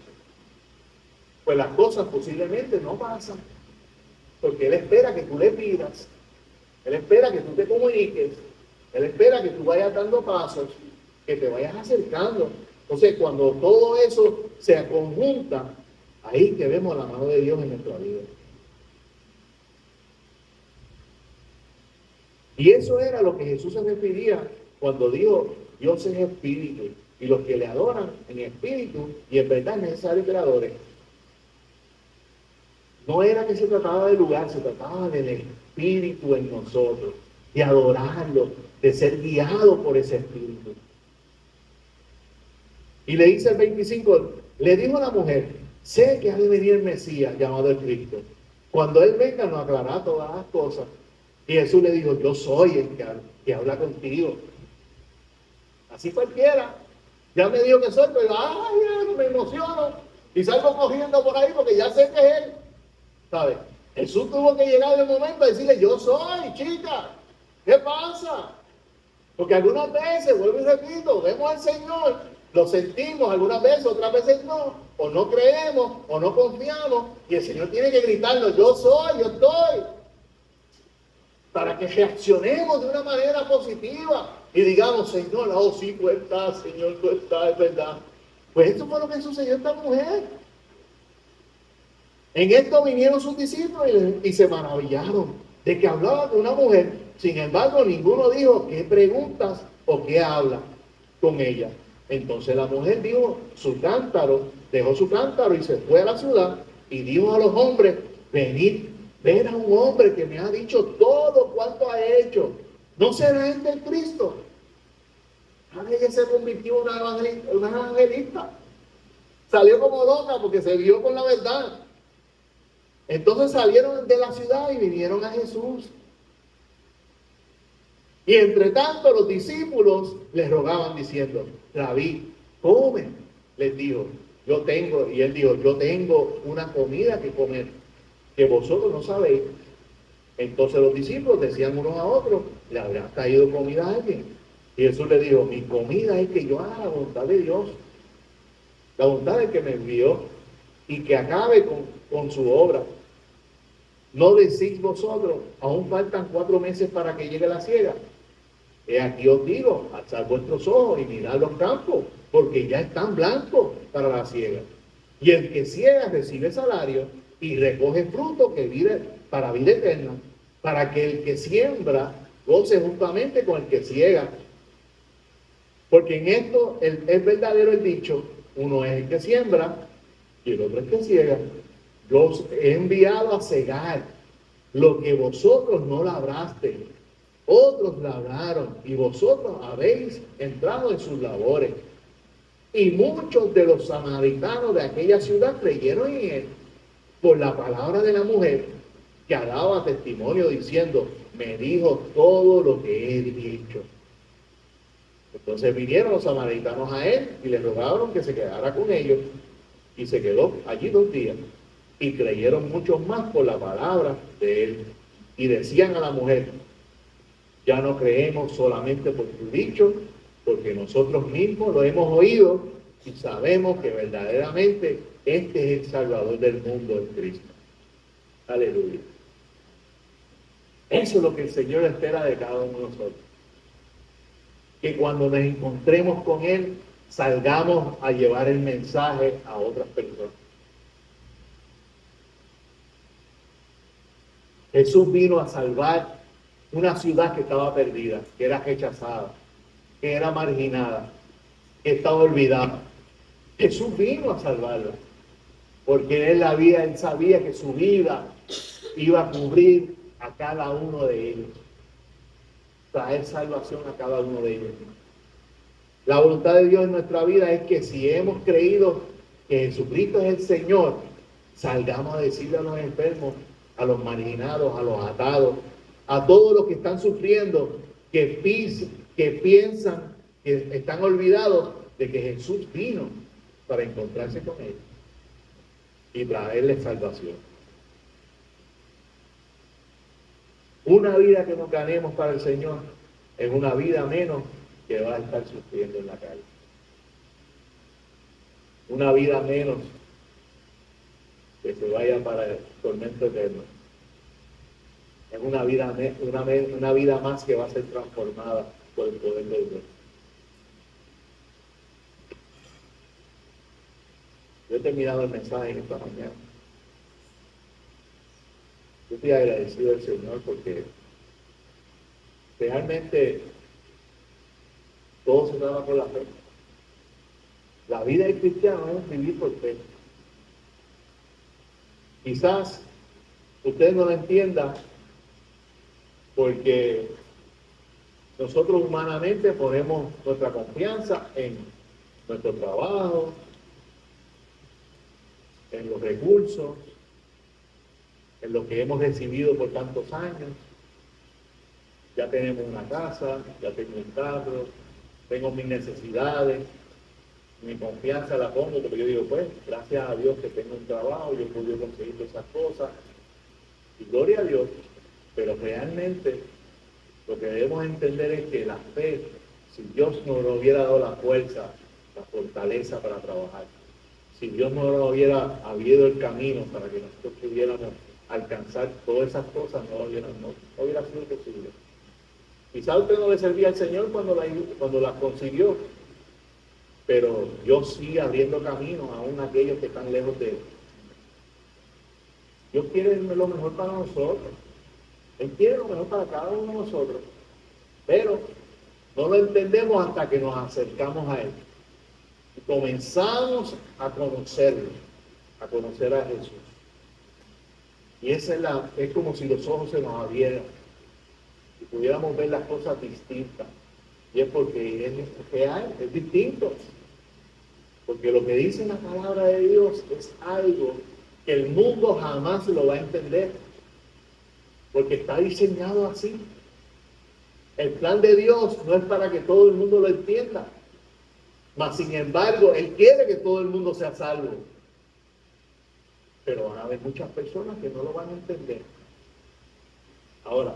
pues las cosas posiblemente no pasan. Porque Él espera que tú le pidas, Él espera que tú te comuniques, Él espera que tú vayas dando pasos, que te vayas acercando. Entonces, cuando todo eso se conjunta, ahí que vemos la mano de Dios en nuestra vida. Y eso era lo que Jesús se refería cuando dijo, Dios es espíritu, y los que le adoran en espíritu y en verdad es necesario que le adoren. No era que se trataba del lugar, se trataba del espíritu en nosotros, de adorarlo, de ser guiado por ese espíritu. Y le dice el 25, le dijo a la mujer, sé que ha de venir el Mesías llamado el Cristo. Cuando Él venga nos aclarará todas las cosas. Y Jesús le dijo, yo soy el que habla contigo. Así cualquiera. Ya me dijo que soy, pero ay, me emociono. Y salgo corriendo por ahí porque ya sé que es Él. ¿Sabes? Jesús tuvo que llegar en el momento a decirle, yo soy, chica. ¿Qué pasa? Porque algunas veces, vuelvo y repito, vemos al Señor, lo sentimos algunas veces, otras veces no, o no creemos, o no confiamos, y el Señor tiene que gritarnos, yo soy, yo estoy, para que reaccionemos de una manera positiva y digamos, Señor, oh sí, tú estás, Señor, tú estás, es verdad. Pues esto fue lo que sucedió a esta mujer. En esto vinieron sus discípulos y se maravillaron de que hablaba con una mujer. Sin embargo, ninguno dijo qué preguntas o qué habla con ella. Entonces la mujer dijo su cántaro, dejó su cántaro y se fue a la ciudad y dijo a los hombres, venid, ven a un hombre que me ha dicho todo cuanto ha hecho. ¿No será este el Cristo? Ella se convirtió en una evangelista. Salió como loca porque se vio con la verdad. Entonces salieron de la ciudad y vinieron a Jesús. Y entre tanto los discípulos les rogaban diciendo, Rabí, come, les dijo, yo tengo, y él dijo, yo tengo una comida que comer, que vosotros no sabéis. Entonces los discípulos decían unos a otros, ¿le habrá traído comida a alguien? Y Jesús le dijo, mi comida es que yo haga la voluntad de Dios, la voluntad del que me envió, y que acabe con su obra. ¿No decís vosotros, aún faltan 4 meses para que llegue la siega? He aquí os digo, alzad vuestros ojos y mirad los campos, porque ya están blancos para la siega. Y el que ciega recibe salario y recoge fruto que vive para vida eterna, para que el que siembra goce juntamente con el que ciega. Porque en esto es verdadero el dicho, uno es el que siembra y el otro es el que ciega. Yo os he enviado a cegar lo que vosotros no labrasteis. Otros labraron y vosotros habéis entrado en sus labores. Y muchos de los samaritanos de aquella ciudad creyeron en él por la palabra de la mujer que daba testimonio diciendo, me dijo todo lo que he dicho. Entonces vinieron los samaritanos a él y le rogaron que se quedara con ellos. Y se quedó allí 2 días. Y creyeron muchos más por la palabra de él. Y decían a la mujer, ya no creemos solamente por tu dicho, porque nosotros mismos lo hemos oído y sabemos que verdaderamente este es el Salvador del mundo, el Cristo. Aleluya. Eso es lo que el Señor espera de cada uno de nosotros. Que cuando nos encontremos con Él, salgamos a llevar el mensaje a otras personas. Jesús vino a salvar una ciudad que estaba perdida, que era rechazada, que era marginada, que estaba olvidada. Jesús vino a salvarla, porque él sabía que su vida iba a cubrir a cada uno de ellos, traer salvación a cada uno de ellos. La voluntad de Dios en nuestra vida es que si hemos creído que Jesucristo es el Señor, salgamos a decirle a los enfermos, a los marginados, a los atados, a todos los que están sufriendo, que piensan que están olvidados de que Jesús vino para encontrarse con ellos y traerles salvación. Una vida que nos ganemos para el Señor es una vida menos que va a estar sufriendo en la calle. Una vida menos que se vaya para el tormento eterno. Es una vida más que va a ser transformada por el poder de Dios. Yo he terminado el mensaje en esta mañana. Yo estoy agradecido al Señor porque realmente todo se trata por la fe. La vida del cristiano es vivir por fe. Quizás usted no lo entienda porque nosotros humanamente ponemos nuestra confianza en nuestro trabajo, en los recursos, en lo que hemos recibido por tantos años. Ya tenemos una casa, ya tengo un carro, tengo mis necesidades, mi confianza la pongo porque yo digo, pues, gracias a Dios que tengo un trabajo, yo he podido conseguir todas esas cosas, y gloria a Dios, pero realmente lo que debemos entender es que la fe, si Dios no nos hubiera dado la fuerza, la fortaleza para trabajar, si Dios no nos hubiera abierto el camino para que nosotros pudiéramos alcanzar todas esas cosas, no hubiera sido posible. Quizá usted no le servía al Señor cuando las consiguió, pero Dios sigue abriendo caminos aún a aquellos que están lejos de Él. Dios quiere lo mejor para nosotros. Él quiere lo mejor para cada uno de nosotros. Pero no lo entendemos hasta que nos acercamos a Él. Y comenzamos a conocerlo, a conocer a Jesús. Y esa es como si los ojos se nos abrieran y pudiéramos ver las cosas distintas. Y es porque es real, es distinto. Porque lo que dice la palabra de Dios es algo que el mundo jamás lo va a entender. Porque está diseñado así. El plan de Dios no es para que todo el mundo lo entienda. Mas, sin embargo, Él quiere que todo el mundo sea salvo. Pero van a haber muchas personas que no lo van a entender. Ahora,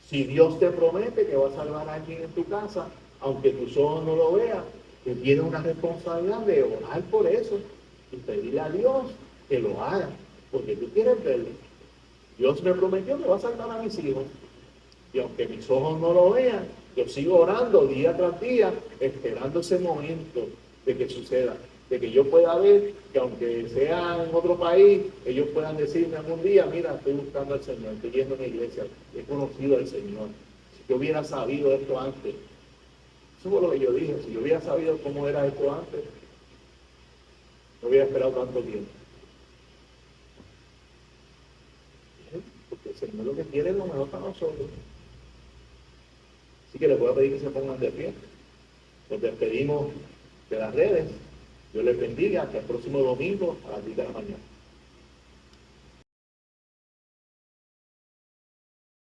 si Dios te promete que va a salvar a alguien en tu casa, aunque tus ojos no lo vean, tú tienes una responsabilidad de orar por eso y pedirle a Dios que lo haga, porque tú quieres verlo. Dios me prometió que va a salvar a mis hijos. Y aunque mis ojos no lo vean, yo sigo orando día tras día, esperando ese momento de que suceda, de que yo pueda ver que aunque sea en otro país, ellos puedan decirme algún día, mira, estoy buscando al Señor, estoy yendo a una iglesia, he conocido al Señor. Si yo hubiera sabido esto antes, eso fue lo que yo dije, si yo hubiera sabido cómo era esto antes, no hubiera esperado tanto tiempo. Porque el Señor lo que quiere es lo mejor para nosotros. Así que les voy a pedir que se pongan de pie. Nos despedimos de las redes. Dios les bendiga. Hasta el próximo domingo a las 10 de la mañana.